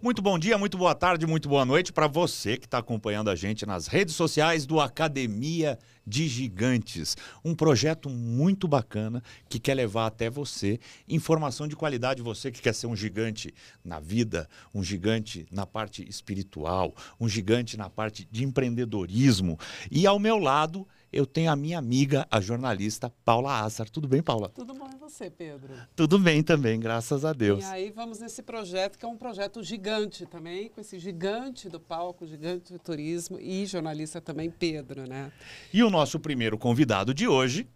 Muito bom dia, muito boa tarde, muito boa noite para você que está acompanhando a gente nas redes sociais do Academia de Gigantes. Um projeto muito bacana que quer levar até você informação de qualidade. Você que quer ser um gigante na vida, um gigante na parte espiritual, um gigante na parte de empreendedorismo. E ao meu lado eu tenho a minha amiga, a jornalista Paula Assar. Tudo bem, Paula? Tudo bom e você, Pedro? Tudo bem também, graças a Deus. E aí vamos nesse projeto, que é um projeto gigante também, com esse gigante do palco, gigante do turismo e jornalista também, Pedro, né? E o nosso primeiro convidado de hoje...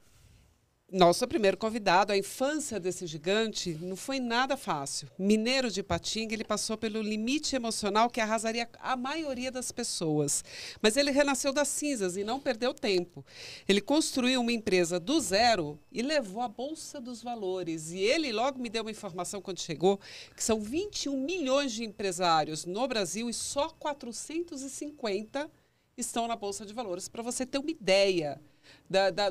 Nosso primeiro convidado, a infância desse gigante não foi nada fácil. Mineiro de Ipatinga, ele passou pelo limite emocional que arrasaria a maioria das pessoas. Mas ele renasceu das cinzas e não perdeu tempo. Ele construiu uma empresa do zero e levou a Bolsa dos Valores. E ele logo me deu uma informação quando chegou, que são 21 milhões de empresários no Brasil e só 450 estão na Bolsa de Valores, para você ter uma ideia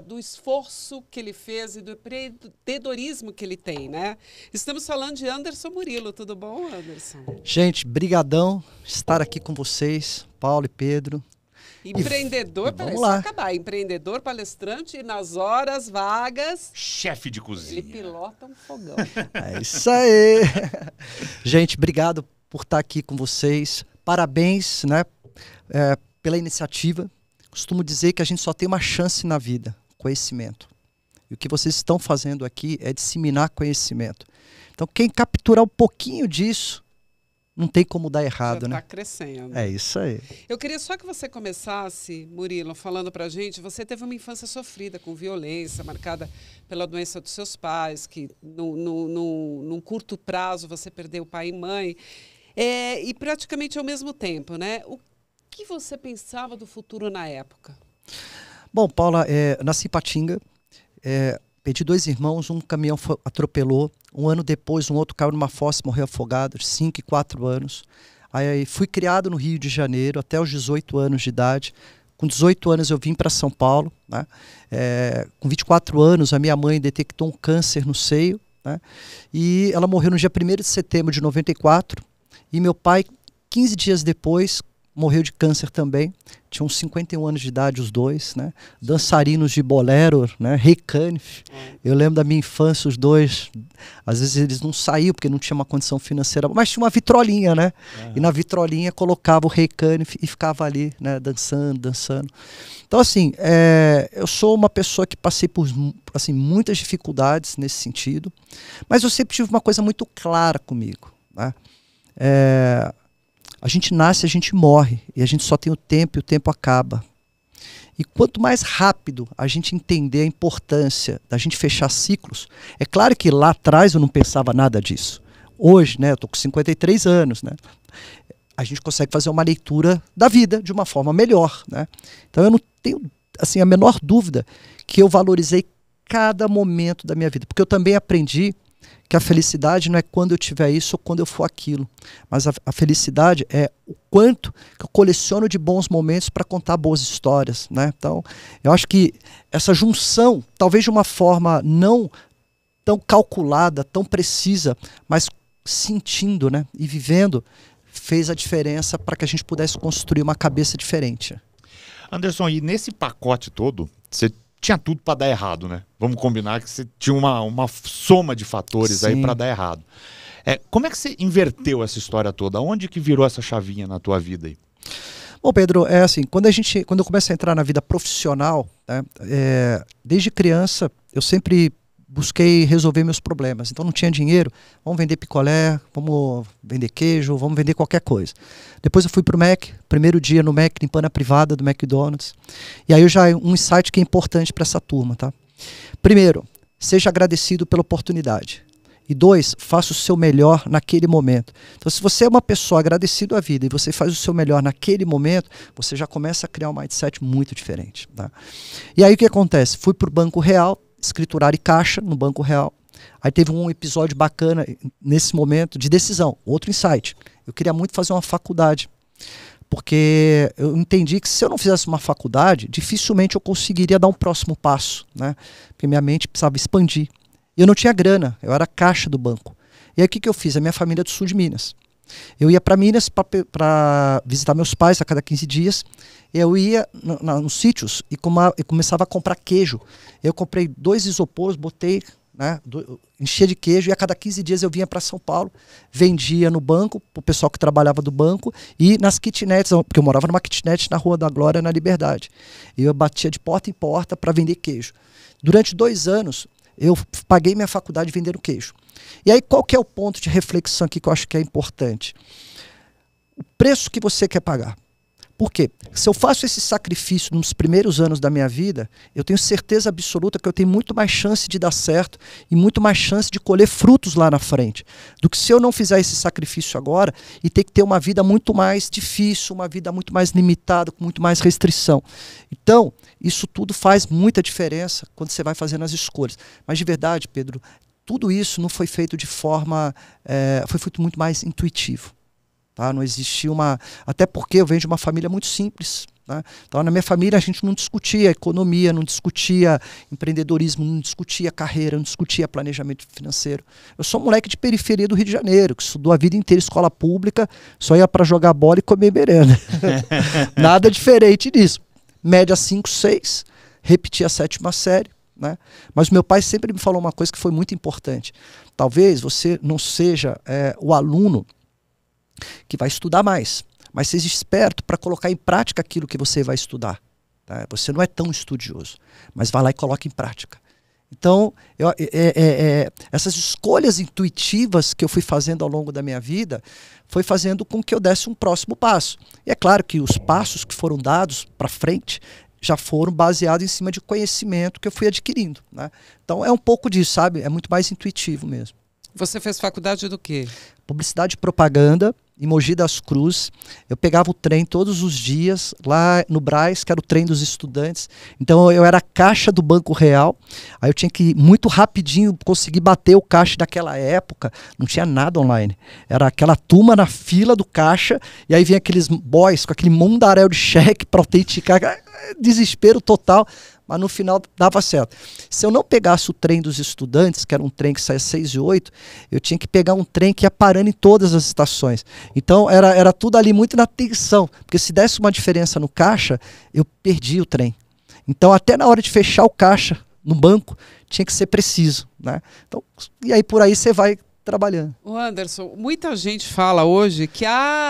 do esforço que ele fez e do empreendedorismo que ele tem, né? Estamos falando de Anderson Murilo. Tudo bom, Anderson? Gente, brigadão estar aqui com vocês, Paulo e Pedro. Empreendedor, vamos lá. acabar. Empreendedor, palestrante e nas horas vagas... Chefe de cozinha. Ele pilota um fogão. É isso aí. Gente, obrigado por estar aqui com vocês. Parabéns, né, pela iniciativa. Costumo dizer que a gente só tem uma chance na vida, conhecimento. E o que vocês estão fazendo aqui é disseminar conhecimento. Então, quem capturar um pouquinho disso, não tem como dar errado, já né? Está crescendo. É isso aí. Eu queria só que você começasse, Murilo, falando pra gente, você teve uma infância sofrida, com violência, marcada pela doença dos seus pais, que num curto prazo você perdeu pai e mãe, e praticamente ao mesmo tempo, né? O que você pensava do futuro na época? Bom, Paula, nasci em Ipatinga, perdi 2 irmãos, um caminhão atropelou, um ano depois um outro caiu numa fossa e morreu afogado, 5 e 4 anos. Aí fui criado no Rio de Janeiro até os 18 anos de idade. Com 18 anos eu vim para São Paulo, né? Com 24 anos a minha mãe detectou um câncer no seio, né? E ela morreu no dia 1º de setembro de 94, e meu pai, 15 dias depois, morreu de câncer também. Tinham 51 anos de idade os dois, né? Dançarinos de bolero, né? Rei Canif. Eu lembro da minha infância, os dois, às vezes eles não saíam porque não tinha uma condição financeira, mas tinha uma vitrolinha, né? E na vitrolinha colocava o Rei Canif e ficava ali, né? Dançando. Então, assim, eu sou uma pessoa que passei por assim, muitas dificuldades nesse sentido, mas eu sempre tive uma coisa muito clara comigo, né? A gente nasce, a gente morre, e a gente só tem o tempo e o tempo acaba. E quanto mais rápido a gente entender a importância da gente fechar ciclos, é claro que lá atrás eu não pensava nada disso. Hoje, né, eu estou com 53 anos, né, a gente consegue fazer uma leitura da vida de uma forma melhor, né? Então eu não tenho assim, a menor dúvida que eu valorizei cada momento da minha vida, porque eu também aprendi que a felicidade não é quando eu tiver isso ou quando eu for aquilo, mas a felicidade é o quanto que eu coleciono de bons momentos para contar boas histórias, né? Então, eu acho que essa junção, talvez de uma forma não tão calculada, tão precisa, mas sentindo, né, e vivendo, fez a diferença para que a gente pudesse construir uma cabeça diferente. Anderson, e nesse pacote todo, você tinha tudo para dar errado, né? Vamos combinar que você tinha uma soma de fatores aí para dar errado. Como é que você inverteu essa história toda? Onde que virou essa chavinha na tua vida aí? Bom, Pedro, assim, quando eu começo a entrar na vida profissional, né, desde criança eu sempre busquei resolver meus problemas. Então não tinha dinheiro, vamos vender picolé, vamos vender queijo, vamos vender qualquer coisa. Depois eu fui para o Mac, primeiro dia no Mac, limpando a privada do McDonald's. E aí um insight que é importante para essa turma, tá? Primeiro, seja agradecido pela oportunidade. E 2, faça o seu melhor naquele momento. Então, se você é uma pessoa agradecida à vida e você faz o seu melhor naquele momento, você já começa a criar um mindset muito diferente, tá? E aí o que acontece? Fui para o Banco Real, escriturar e caixa no Banco Real. Aí teve um episódio bacana nesse momento de decisão, outro insight. Eu queria muito fazer uma faculdade, porque eu entendi que se eu não fizesse uma faculdade, dificilmente eu conseguiria dar um próximo passo, né? Porque minha mente precisava expandir. E eu não tinha grana, eu era caixa do banco. E aí o que eu fiz? A minha família é do sul de Minas. Eu ia para Minas para visitar meus pais a cada 15 dias. Eu ia nos sítios e começava a comprar queijo. Eu comprei 2 isopores, botei, né, enchia de queijo, e a cada 15 dias eu vinha para São Paulo, vendia no banco, para o pessoal que trabalhava do banco, e nas kitnets, porque eu morava numa kitnet na Rua da Glória, na Liberdade. E eu batia de porta em porta para vender queijo. Durante 2 anos, eu paguei minha faculdade vendendo queijo. E aí, qual que é o ponto de reflexão aqui que eu acho que é importante? O preço que você quer pagar. Por quê? Se eu faço esse sacrifício nos primeiros anos da minha vida, eu tenho certeza absoluta que eu tenho muito mais chance de dar certo e muito mais chance de colher frutos lá na frente, do que se eu não fizer esse sacrifício agora e ter que ter uma vida muito mais difícil, uma vida muito mais limitada, com muito mais restrição. Então, isso tudo faz muita diferença quando você vai fazendo as escolhas. Mas de verdade, Pedro, tudo isso não foi feito de forma... foi feito muito mais intuitivo. Tá? Não existia uma... Até porque eu venho de uma família muito simples. Né? Então, na minha família, a gente não discutia economia, não discutia empreendedorismo, não discutia carreira, não discutia planejamento financeiro. Eu sou um moleque de periferia do Rio de Janeiro, que estudou a vida inteira em escola pública, só ia para jogar bola e comer merenda. Nada diferente disso. Média 5, 6, repeti a 7ª série. Né? Mas meu pai sempre me falou uma coisa que foi muito importante. Talvez você não seja o aluno que vai estudar mais, mas seja esperto para colocar em prática aquilo que você vai estudar. Tá? Você não é tão estudioso, mas vai lá e coloca em prática. Então, essas escolhas intuitivas que eu fui fazendo ao longo da minha vida foi fazendo com que eu desse um próximo passo. E é claro que os passos que foram dados para frente já foram baseados em cima de conhecimento que eu fui adquirindo. Né? Então, é um pouco disso, sabe? É muito mais intuitivo mesmo. Você fez faculdade do quê? Publicidade e propaganda, em Mogi das Cruzes. Eu pegava o trem todos os dias, lá no Brás, que era o trem dos estudantes. Então eu era caixa do Banco Real. Aí eu tinha que, muito rapidinho, conseguir bater o caixa daquela época. Não tinha nada online. Era aquela turma na fila do caixa, e aí vinha aqueles boys com aquele mundaréu de cheque para autenticar. Desespero total. Mas no final dava certo. Se eu não pegasse o trem dos estudantes, que era um trem que saía 6 e 8, eu tinha que pegar um trem que ia parando em todas as estações. Então era tudo ali muito na tensão, porque se desse uma diferença no caixa, eu perdia o trem. Então até na hora de fechar o caixa no banco, tinha que ser preciso. Né? Então, e aí por aí você vai trabalhando. O Anderson, muita gente fala hoje que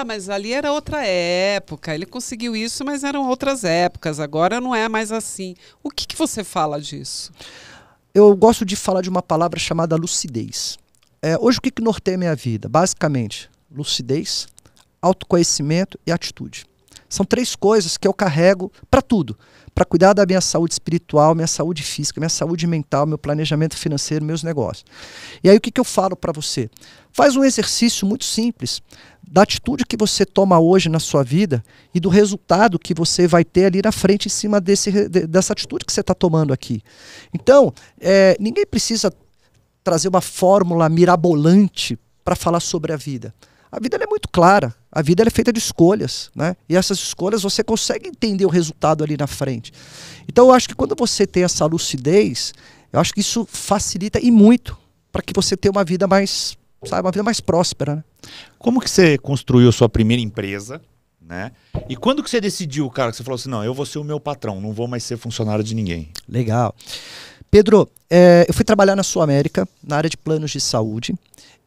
mas ali era outra época, ele conseguiu isso, mas eram outras épocas, agora não é mais assim. O que você fala disso? Eu gosto de falar de uma palavra chamada lucidez. Hoje o que norteia a minha vida? Basicamente, lucidez, autoconhecimento e atitude. São 3 coisas que eu carrego para tudo. Para cuidar da minha saúde espiritual, minha saúde física, minha saúde mental, meu planejamento financeiro, meus negócios. E aí o que eu falo para você? Faz um exercício muito simples da atitude que você toma hoje na sua vida e do resultado que você vai ter ali na frente em cima dessa atitude que você está tomando aqui. Então, ninguém precisa trazer uma fórmula mirabolante para falar sobre a vida. A vida é muito clara, a vida é feita de escolhas, né? E essas escolhas você consegue entender o resultado ali na frente. Então eu acho que quando você tem essa lucidez, eu acho que isso facilita e muito para que você tenha uma vida mais, sabe, uma vida mais próspera. Né? Como que você construiu a sua primeira empresa, né? E quando que você decidiu, cara, que você falou assim, não, eu vou ser o meu patrão, não vou mais ser funcionário de ninguém? Legal. Pedro, eu fui trabalhar na Sul América, na área de planos de saúde,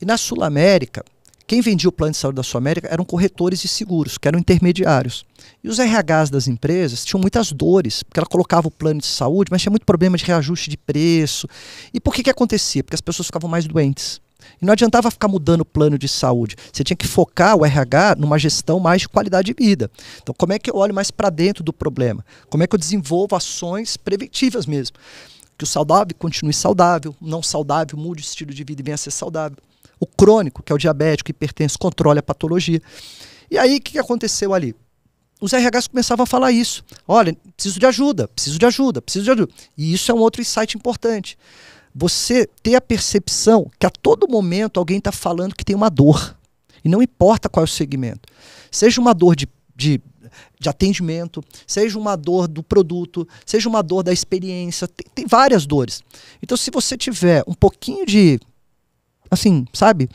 e na Sul América, quem vendia o plano de saúde da Sul América eram corretores de seguros, que eram intermediários. E os RHs das empresas tinham muitas dores, porque ela colocava o plano de saúde, mas tinha muito problema de reajuste de preço. E por que acontecia? Porque as pessoas ficavam mais doentes. E não adiantava ficar mudando o plano de saúde. Você tinha que focar o RH numa gestão mais de qualidade de vida. Então, como é que eu olho mais para dentro do problema? Como é que eu desenvolvo ações preventivas mesmo? Que o saudável continue saudável, o não saudável mude o estilo de vida e venha a ser saudável. O crônico, que é o diabético, hipertenso, controle a patologia. E aí, o que aconteceu ali? Os RHs começavam a falar isso. Olha, preciso de ajuda, preciso de ajuda, preciso de ajuda. E isso é um outro insight importante. Você ter a percepção que a todo momento alguém está falando que tem uma dor. E não importa qual é o segmento. Seja uma dor de atendimento, seja uma dor do produto, seja uma dor da experiência. Tem várias dores. Então, se você tiver um pouquinho de assim, sabe?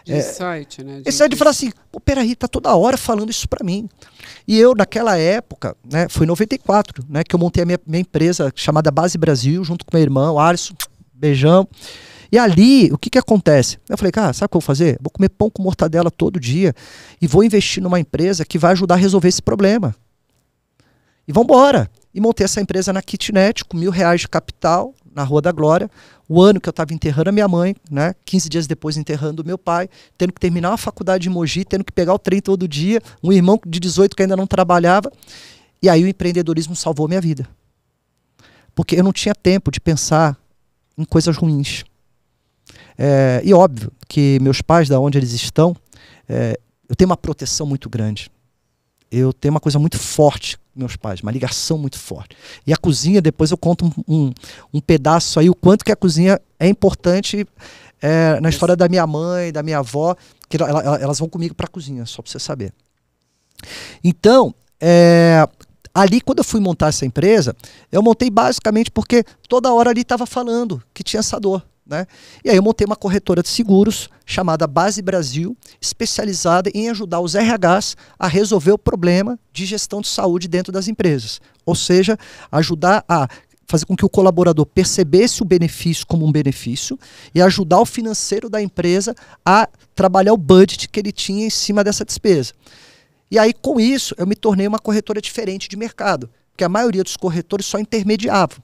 De insight, né? Esse é de falar assim, pô, peraí, tá toda hora falando isso para mim. E eu, naquela época, né, foi em 94, né, que eu montei a minha empresa chamada Base Brasil, junto com meu irmão, Alisson, beijão. E ali, o que que acontece? Eu falei, cara, sabe o que eu vou fazer? Vou comer pão com mortadela todo dia e vou investir numa empresa que vai ajudar a resolver esse problema. E vamos embora. E montei essa empresa na kitnet com R$1.000 de capital, na Rua da Glória. O ano que eu estava enterrando a minha mãe, né? 15 dias depois enterrando o meu pai, tendo que terminar a faculdade de Mogi, tendo que pegar o trem todo dia, um irmão de 18 que ainda não trabalhava. E aí o empreendedorismo salvou minha vida. Porque eu não tinha tempo de pensar em coisas ruins. E óbvio que meus pais, da onde eles estão, eu tenho uma proteção muito grande. Eu tenho uma coisa muito forte com meus pais, uma ligação muito forte. E a cozinha, depois eu conto um pedaço aí, o quanto que a cozinha é importante na história da minha mãe, da minha avó, que elas vão comigo para a cozinha, só para você saber. Então, ali quando eu fui montar essa empresa, eu montei basicamente porque toda hora ali estava falando que tinha essa dor. Né? E aí eu montei uma corretora de seguros chamada Base Brasil, especializada em ajudar os RHs a resolver o problema de gestão de saúde dentro das empresas. Ou seja, ajudar a fazer com que o colaborador percebesse o benefício como um benefício e ajudar o financeiro da empresa a trabalhar o budget que ele tinha em cima dessa despesa. E aí com isso eu me tornei uma corretora diferente de mercado, porque a maioria dos corretores só intermediavam.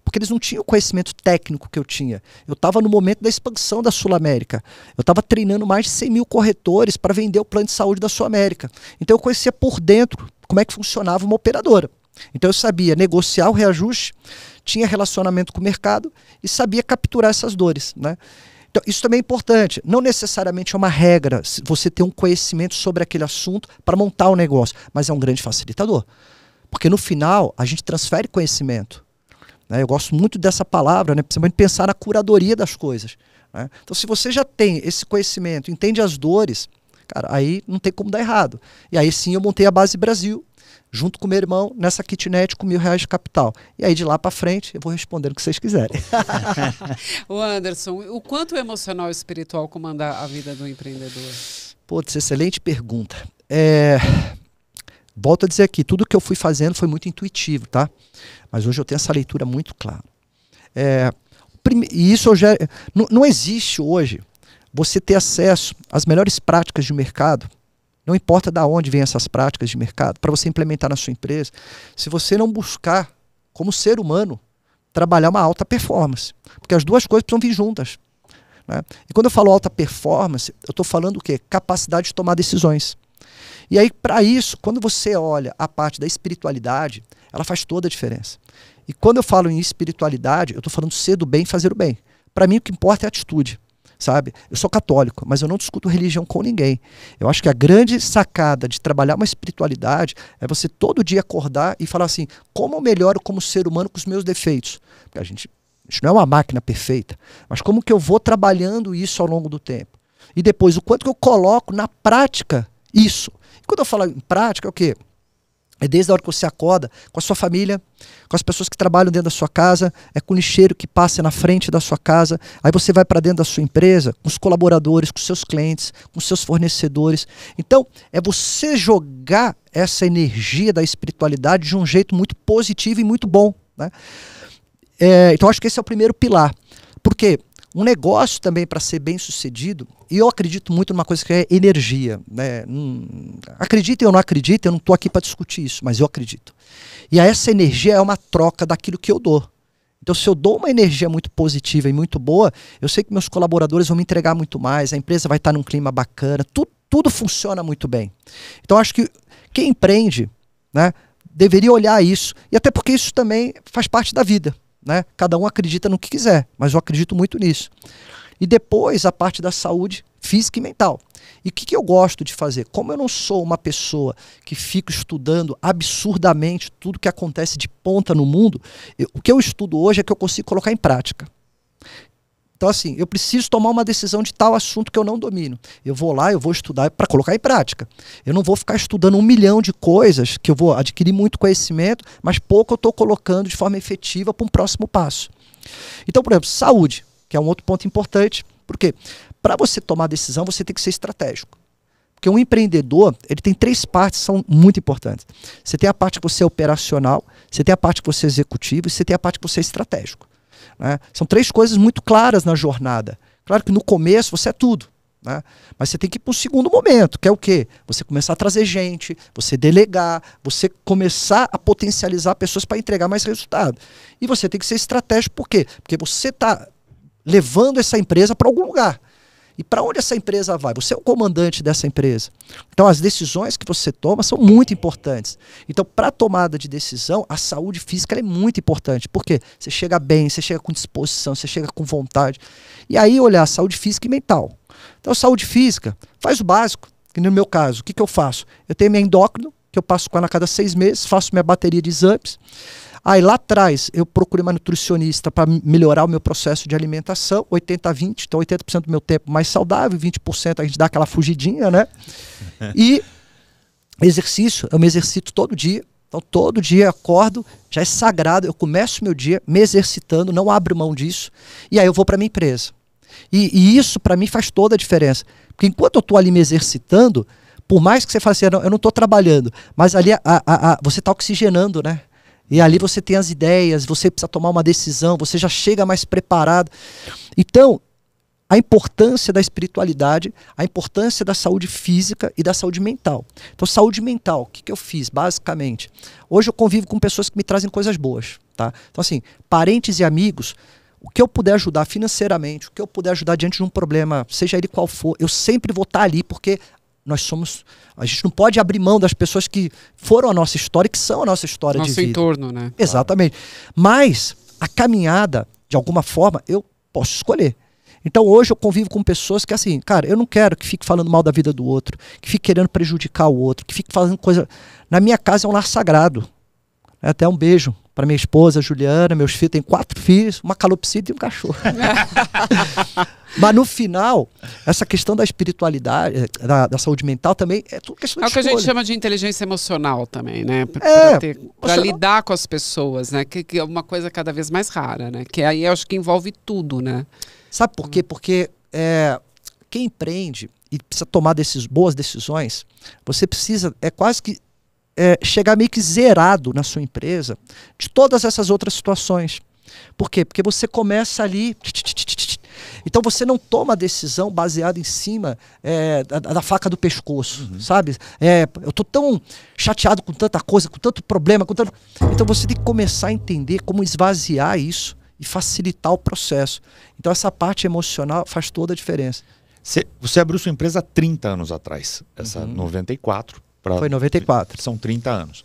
Porque eles não tinham o conhecimento técnico que eu tinha. Eu estava no momento da expansão da Sul América. Eu estava treinando mais de 100 mil corretores para vender o plano de saúde da Sul América. Então eu conhecia por dentro como é que funcionava uma operadora. Então eu sabia negociar o reajuste, tinha relacionamento com o mercado e sabia capturar essas dores. Né? Então isso também é importante. Não necessariamente é uma regra você ter um conhecimento sobre aquele assunto para montar um negócio, mas é um grande facilitador. Porque no final a gente transfere conhecimento. Eu gosto muito dessa palavra, né? Principalmente pensar na curadoria das coisas. Né? Então, se você já tem esse conhecimento, entende as dores, cara, aí não tem como dar errado. E aí sim eu montei a Base Brasil, junto com meu irmão, nessa kitnet com R$1.000 de capital. E aí de lá para frente eu vou respondendo o que vocês quiserem. O Anderson, o quanto o emocional e espiritual comanda a vida do empreendedor? Putz, excelente pergunta. Volto a dizer aqui, tudo que eu fui fazendo foi muito intuitivo, tá? Mas hoje eu tenho essa leitura muito clara. E isso não existe hoje você ter acesso às melhores práticas de mercado, não importa de onde vêm essas práticas de mercado, para você implementar na sua empresa, se você não buscar, como ser humano, trabalhar uma alta performance. Porque as duas coisas precisam vir juntas. Né? E quando eu falo alta performance, eu estou falando o quê? Capacidade de tomar decisões. E aí, para isso, quando você olha a parte da espiritualidade, ela faz toda a diferença. E quando eu falo em espiritualidade, eu estou falando ser do bem e fazer o bem. Para mim, o que importa é a atitude, sabe? Eu sou católico, mas eu não discuto religião com ninguém. Eu acho que a grande sacada de trabalhar uma espiritualidade é você todo dia acordar e falar assim, como eu melhoro como ser humano com os meus defeitos? Porque a gente não é uma máquina perfeita, mas como que eu vou trabalhando isso ao longo do tempo? E depois, o quanto que eu coloco na prática isso. E quando eu falo em prática, é o quê? É desde a hora que você acorda, com a sua família, com as pessoas que trabalham dentro da sua casa, com o lixeiro que passa na frente da sua casa, aí você vai para dentro da sua empresa, com os colaboradores, com os seus clientes, com os seus fornecedores. Então, é você jogar essa energia da espiritualidade de um jeito muito positivo e muito bom. Né? Então, acho que esse é o primeiro pilar. Porque um negócio também, para ser bem sucedido, e eu acredito muito numa coisa que é energia. Né? Acreditem ou não acreditem, eu não estou aqui para discutir isso, mas eu acredito. E essa energia é uma troca daquilo que eu dou. Então, se eu dou uma energia muito positiva e muito boa, eu sei que meus colaboradores vão me entregar muito mais, a empresa vai estar num clima bacana, tudo funciona muito bem. Então, acho que quem empreende, né, deveria olhar isso, e até porque isso também faz parte da vida. Né? Cada um acredita no que quiser, mas eu acredito muito nisso. E depois a parte da saúde física e mental. E o que eu gosto de fazer? Como eu não sou uma pessoa que fica estudando absurdamente tudo que acontece de ponta no mundo, o que eu estudo hoje é que eu consigo colocar em prática. Então assim, eu preciso tomar uma decisão de tal assunto que eu não domino. Eu vou lá, eu vou estudar para colocar em prática. Eu não vou ficar estudando 1 milhão de coisas, que eu vou adquirir muito conhecimento, mas pouco eu estou colocando de forma efetiva para um próximo passo. Então, por exemplo, saúde, que é um outro ponto importante, Por quê? Para você tomar decisão, você tem que ser estratégico. Porque um empreendedor, ele tem 3 partes que são muito importantes. Você tem a parte que você é operacional, você tem a parte que você é executivo e você tem a parte que você é estratégico. Né? São 3 coisas muito claras na jornada. Claro que no começo você é tudo. Né? Mas você tem que ir para o segundo momento, que é o quê? Você começar a trazer gente, você delegar, você começar a potencializar pessoas para entregar mais resultado. E você tem que ser estratégico, por quê? Porque você está levando essa empresa para algum lugar. E para onde essa empresa vai? Você é o comandante dessa empresa. Então as decisões que você toma são muito importantes. Então para a tomada de decisão, a saúde física é muito importante. Por quê? Você chega bem, você chega com disposição, você chega com vontade. E aí olhar a saúde física e mental. Então saúde física, faz o básico. Que no meu caso, o que eu faço? Eu tenho minha endócrino, que eu passo com ela a cada 6 meses, faço minha bateria de exames. Aí lá atrás eu procurei uma nutricionista para melhorar o meu processo de alimentação, 80-20, então 80% do meu tempo mais saudável, 20% a gente dá aquela fugidinha, né? E exercício, eu me exercito todo dia. Então todo dia eu acordo, já é sagrado, eu começo meu dia me exercitando, não abro mão disso, e aí eu vou para minha empresa. E isso para mim faz toda a diferença. Porque enquanto eu estou ali me exercitando, por mais que você fale assim, eu não estou trabalhando, mas ali você está oxigenando, né? E ali você tem as ideias, você precisa tomar uma decisão, você já chega mais preparado. Então, a importância da espiritualidade, a importância da saúde física e da saúde mental. Então, saúde mental, o que eu fiz, basicamente? Hoje eu convivo com pessoas que me trazem coisas boas. Tá? Então, assim, parentes e amigos, o que eu puder ajudar financeiramente, o que eu puder ajudar diante de um problema, seja ele qual for, eu sempre vou estar ali, porque a gente não pode abrir mão das pessoas que foram a nossa história, que são a nossa história de vida. Nosso entorno, né? Exatamente. Mas a caminhada, de alguma forma, eu posso escolher. Então hoje eu convivo com pessoas que assim, cara, eu não quero que fique falando mal da vida do outro, que fique querendo prejudicar o outro, que fique fazendo coisa... Na minha casa é um lar sagrado. Até um beijo para minha esposa, Juliana, meus filhos, tem 4 filhos, uma calopsita e um cachorro. Mas no final, essa questão da espiritualidade, da saúde mental também, é tudo questão de escolha. É o que a gente chama de inteligência emocional também, né? Para lidar com as pessoas, né? Que é uma coisa cada vez mais rara, né? Que aí eu acho que envolve tudo, né? Sabe por quê? Porque quem empreende e precisa tomar boas decisões, você precisa, quase que chegar meio que zerado na sua empresa de todas essas outras situações. Por quê? Porque você começa ali... Então você não toma a decisão baseada em cima da faca do pescoço, sabe? Eu tô tão chateado com tanta coisa, com tanto problema, Então você tem que começar a entender como esvaziar isso e facilitar o processo. Então essa parte emocional faz toda a diferença. Você abriu sua empresa há 30 anos atrás, essa 94. Foi 94. São 30 anos.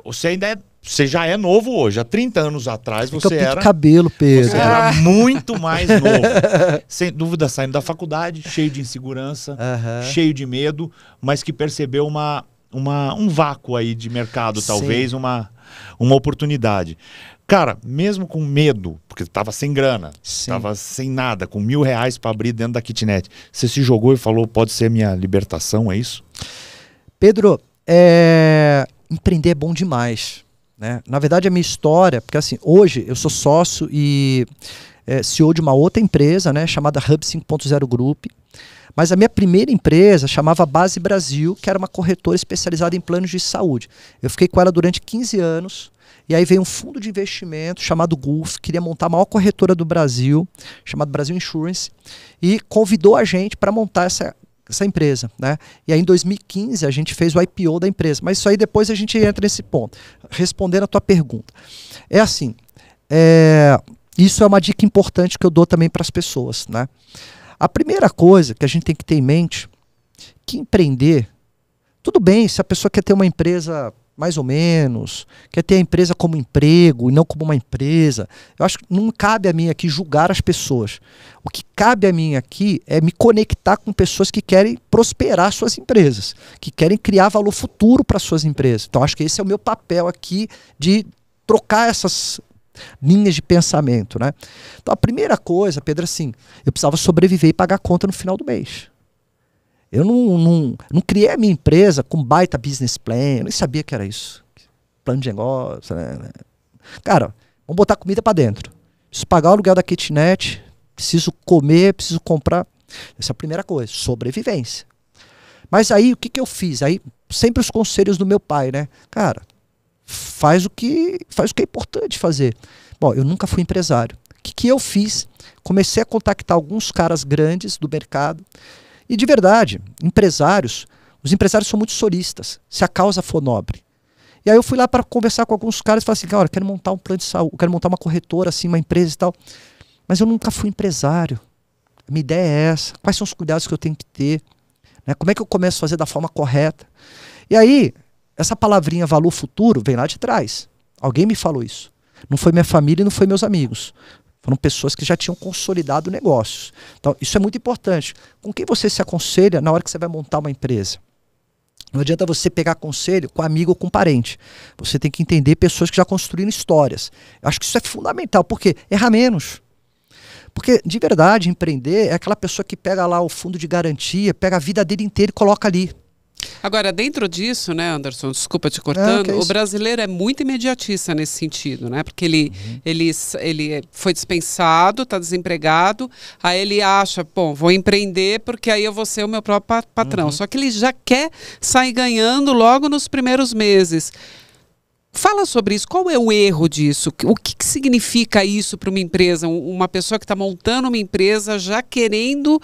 Você já é novo hoje. Há 30 anos atrás você era... cabelo, Pedro. Você era muito mais novo. Sem dúvida, saindo da faculdade, cheio de insegurança, cheio de medo, mas que percebeu um vácuo aí de mercado, talvez, uma oportunidade. Cara, mesmo com medo, porque estava sem grana, estava sem nada, com R$1.000 para abrir dentro da kitnet, você se jogou e falou, pode ser minha libertação, é isso? Pedro, empreender é bom demais. Né? Na verdade, a minha história, porque assim, hoje eu sou sócio e CEO de uma outra empresa, né, chamada Hub 5.0 Group, mas a minha primeira empresa chamava Base Brasil, que era uma corretora especializada em planos de saúde. Eu fiquei com ela durante 15 anos, e aí veio um fundo de investimento chamado Gulf, queria montar a maior corretora do Brasil, chamado Brasil Insurance, e convidou a gente para montar essa empresa, né? E aí em 2015 a gente fez o IPO da empresa, mas isso aí depois a gente entra nesse ponto. Respondendo a tua pergunta, é assim, isso é uma dica importante que eu dou também para as pessoas, né? A primeira coisa que a gente tem que ter em mente, que empreender, tudo bem se a pessoa quer ter uma empresa mais ou menos, quer ter a empresa como emprego e não como uma empresa. Eu acho que não cabe a mim aqui julgar as pessoas. O que cabe a mim aqui é me conectar com pessoas que querem prosperar suas empresas, que querem criar valor futuro para suas empresas. Então acho que esse é o meu papel aqui de trocar essas linhas de pensamento, né? Então a primeira coisa, Pedro, assim, eu precisava sobreviver e pagar a conta no final do mês. Eu não criei a minha empresa com baita business plan, eu nem sabia que era isso. Plano de negócio, né? Cara, vamos botar comida para dentro. Preciso pagar o aluguel da kitnet, Preciso comer, preciso comprar. Essa é a primeira coisa, sobrevivência. Mas aí, o que eu fiz? Aí, sempre os conselhos do meu pai, né? Cara, faz o que é importante fazer. Bom, eu nunca fui empresário. O que eu fiz? Comecei a contactar alguns caras grandes do mercado. E de verdade, os empresários são muito solistas, se a causa for nobre. E aí eu fui lá para conversar com alguns caras e falei assim, cara, eu quero montar um plano de saúde, eu quero montar uma corretora, assim, uma empresa e tal. Mas eu nunca fui empresário. A minha ideia é essa. Quais são os cuidados que eu tenho que ter? Né? Como é que eu começo a fazer da forma correta? E aí, essa palavrinha valor futuro vem lá de trás. Alguém me falou isso. Não foi minha família e não foi meus amigos. Foram pessoas que já tinham consolidado negócios. Então, isso é muito importante. Com quem você se aconselha na hora que você vai montar uma empresa? Não adianta você pegar conselho com amigo ou com parente. Você tem que entender pessoas que já construíram histórias. Eu acho que isso é fundamental. Por quê? Errar menos. Porque, de verdade, empreender é aquela pessoa que pega lá o fundo de garantia, pega a vida dele inteira e coloca ali. Agora, dentro disso, né, Anderson, desculpa te cortando, o brasileiro é muito imediatista nesse sentido, né? Porque ele foi dispensado, está desempregado, aí ele acha, bom, vou empreender porque aí eu vou ser o meu próprio patrão. Só que ele já quer sair ganhando logo nos primeiros meses. Fala sobre isso, qual é o erro disso? O que significa isso para uma empresa? Uma pessoa que está montando uma empresa já querendo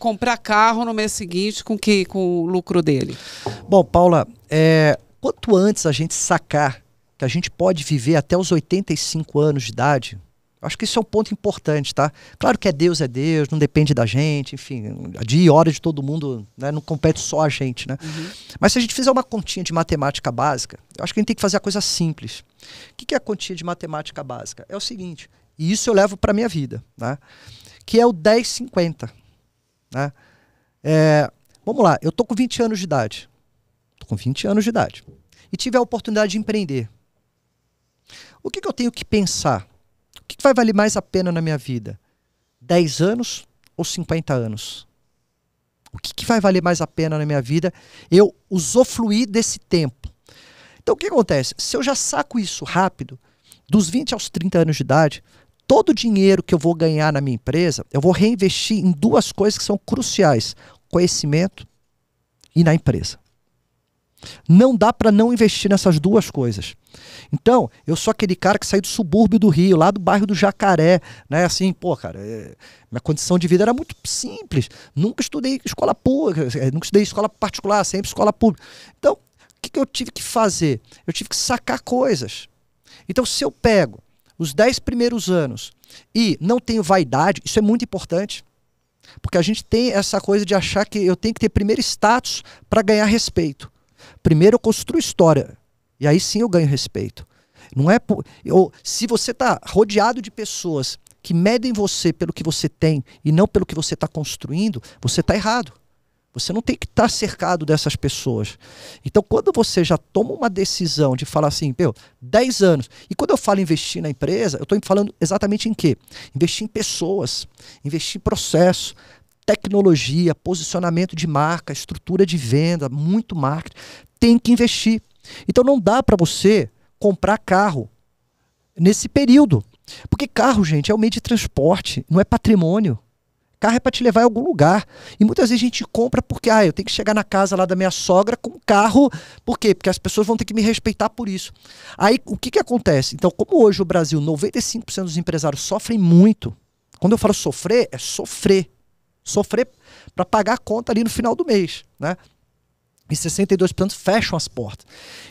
comprar carro no mês seguinte com o lucro dele? Bom, Paula, quanto antes a gente sacar que a gente pode viver até os 85 anos de idade, acho que isso é um ponto importante, tá? Claro que Deus, não depende da gente, enfim, a dia e hora de todo mundo, né, não compete só a gente, né? Mas se a gente fizer uma continha de matemática básica, eu acho que a gente tem que fazer a coisa simples. O que é a continha de matemática básica? É o seguinte, e isso eu levo para minha vida, né? Que é o 10-50, né? Vamos lá, eu tô com 20 anos de idade. Tô com 20 anos de idade. E tive a oportunidade de empreender. O que eu tenho que pensar? O que vai valer mais a pena na minha vida? 10 anos ou 50 anos? O que vai valer mais a pena na minha vida? Eu usufruir desse tempo. Então o que acontece? Se eu já saco isso rápido, dos 20 aos 30 anos de idade, todo o dinheiro que eu vou ganhar na minha empresa, eu vou reinvestir em duas coisas que são cruciais: conhecimento e na empresa. Não dá para não investir nessas duas coisas. Então, eu sou aquele cara que saiu do subúrbio do Rio, lá do bairro do Jacaré, né? Assim, pô, cara, minha condição de vida era muito simples. Nunca estudei escola pública, nunca estudei escola particular, sempre escola pública. Então, o que eu tive que fazer? Eu tive que sacar coisas. Então, se eu pego os 10 primeiros anos e não tenho vaidade, isso é muito importante. Porque a gente tem essa coisa de achar que eu tenho que ter primeiro status para ganhar respeito. Primeiro eu construo história. E aí sim eu ganho respeito. Não é se você está rodeado de pessoas que medem você pelo que você tem e não pelo que você está construindo, você está errado. Você não tem que estar cercado dessas pessoas. Então, quando você já toma uma decisão de falar assim, 10 anos, e quando eu falo investir na empresa, eu estou falando exatamente em quê? Investir em pessoas, investir em processo, tecnologia, posicionamento de marca, estrutura de venda, muito marketing. Tem que investir. Então não dá para você comprar carro nesse período. Porque carro, gente, é um meio de transporte, não é patrimônio. Carro é para te levar em algum lugar. E muitas vezes a gente compra porque eu tenho que chegar na casa lá da minha sogra com um carro. Por quê? Porque as pessoas vão ter que me respeitar por isso. Aí o que acontece? Então, como hoje o Brasil, 95% dos empresários sofrem muito. Quando eu falo sofrer, é sofrer. Sofrer para pagar a conta ali no final do mês, né? E 62% fecham as portas.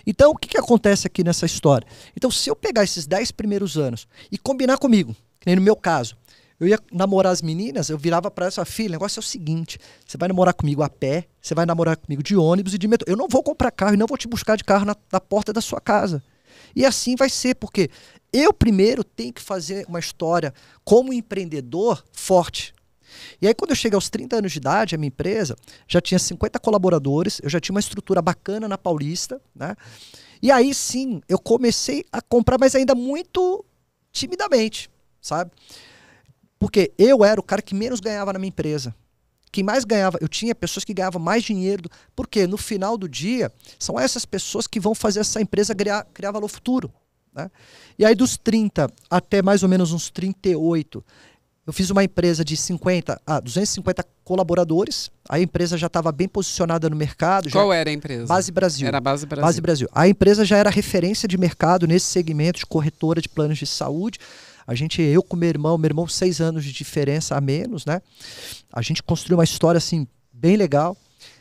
Então, o que acontece aqui nessa história? Então, se eu pegar esses 10 primeiros anos e combinar comigo, que nem no meu caso, eu ia namorar as meninas, eu virava para essa filha, o negócio é o seguinte, você vai namorar comigo a pé, você vai namorar comigo de ônibus e de metrô. Eu não vou comprar carro e não vou te buscar de carro na porta da sua casa. E assim vai ser, porque eu primeiro tenho que fazer uma história como empreendedor forte. E aí quando eu cheguei aos 30 anos de idade, a minha empresa já tinha 50 colaboradores, eu já tinha uma estrutura bacana na Paulista, né? E aí sim, eu comecei a comprar, mas ainda muito timidamente, sabe? Porque eu era o cara que menos ganhava na minha empresa. Quem mais ganhava, eu tinha pessoas que ganhavam mais dinheiro, porque no final do dia, são essas pessoas que vão fazer essa empresa criar valor futuro, né? E aí dos 30 até mais ou menos uns 38, Eu fiz uma empresa de 250 colaboradores. A empresa já estava bem posicionada no mercado. Qual era a empresa? Base Brasil. Era a Base Brasil. Base Brasil. A empresa já era referência de mercado nesse segmento de corretora de planos de saúde. Eu com meu irmão 6 anos de diferença a menos, né? A gente construiu uma história assim bem legal.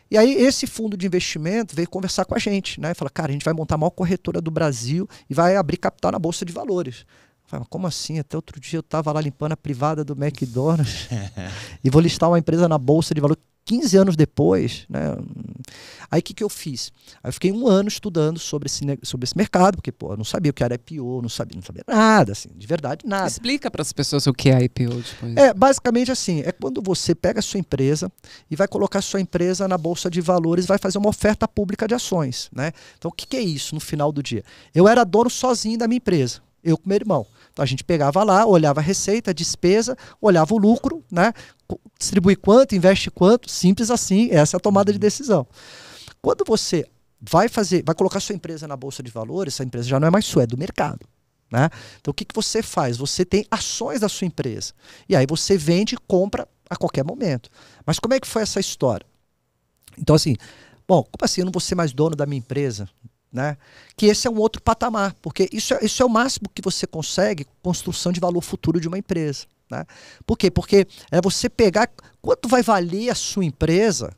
E aí esse fundo de investimento veio conversar com a gente, né? Fala, cara, a gente vai montar a maior corretora do Brasil e vai abrir capital na Bolsa de Valores. Falei, como assim? Até outro dia eu estava lá limpando a privada do McDonald's e vou listar uma empresa na Bolsa de Valores 15 anos depois, né? Aí o que eu fiz? Aí eu fiquei 1 ano estudando sobre esse mercado, porque pô, eu não sabia o que era IPO, não sabia nada, assim, de verdade, nada. Explica para as pessoas o que é IPO depois. Basicamente assim, é quando você pega a sua empresa e vai colocar a sua empresa na Bolsa de Valores, vai fazer uma oferta pública de ações, né? Então o que é isso no final do dia? Eu era dono sozinho da minha empresa, eu com meu irmão. Então a gente pegava lá, olhava a receita, a despesa, olhava o lucro, né? Distribui quanto, investe quanto, simples assim, essa é a tomada de decisão. Quando você vai colocar sua empresa na Bolsa de Valores, essa empresa já não é mais sua, é do mercado, né? Então o que você faz? Você tem ações da sua empresa e aí você vende e compra a qualquer momento. Mas como é que foi essa história? Então assim, como assim eu não vou ser mais dono da minha empresa? Né? Que esse é um outro patamar, porque isso é o máximo que você consegue construção de valor futuro de uma empresa. Né? Por quê? Porque é você pegar quanto vai valer a sua empresa,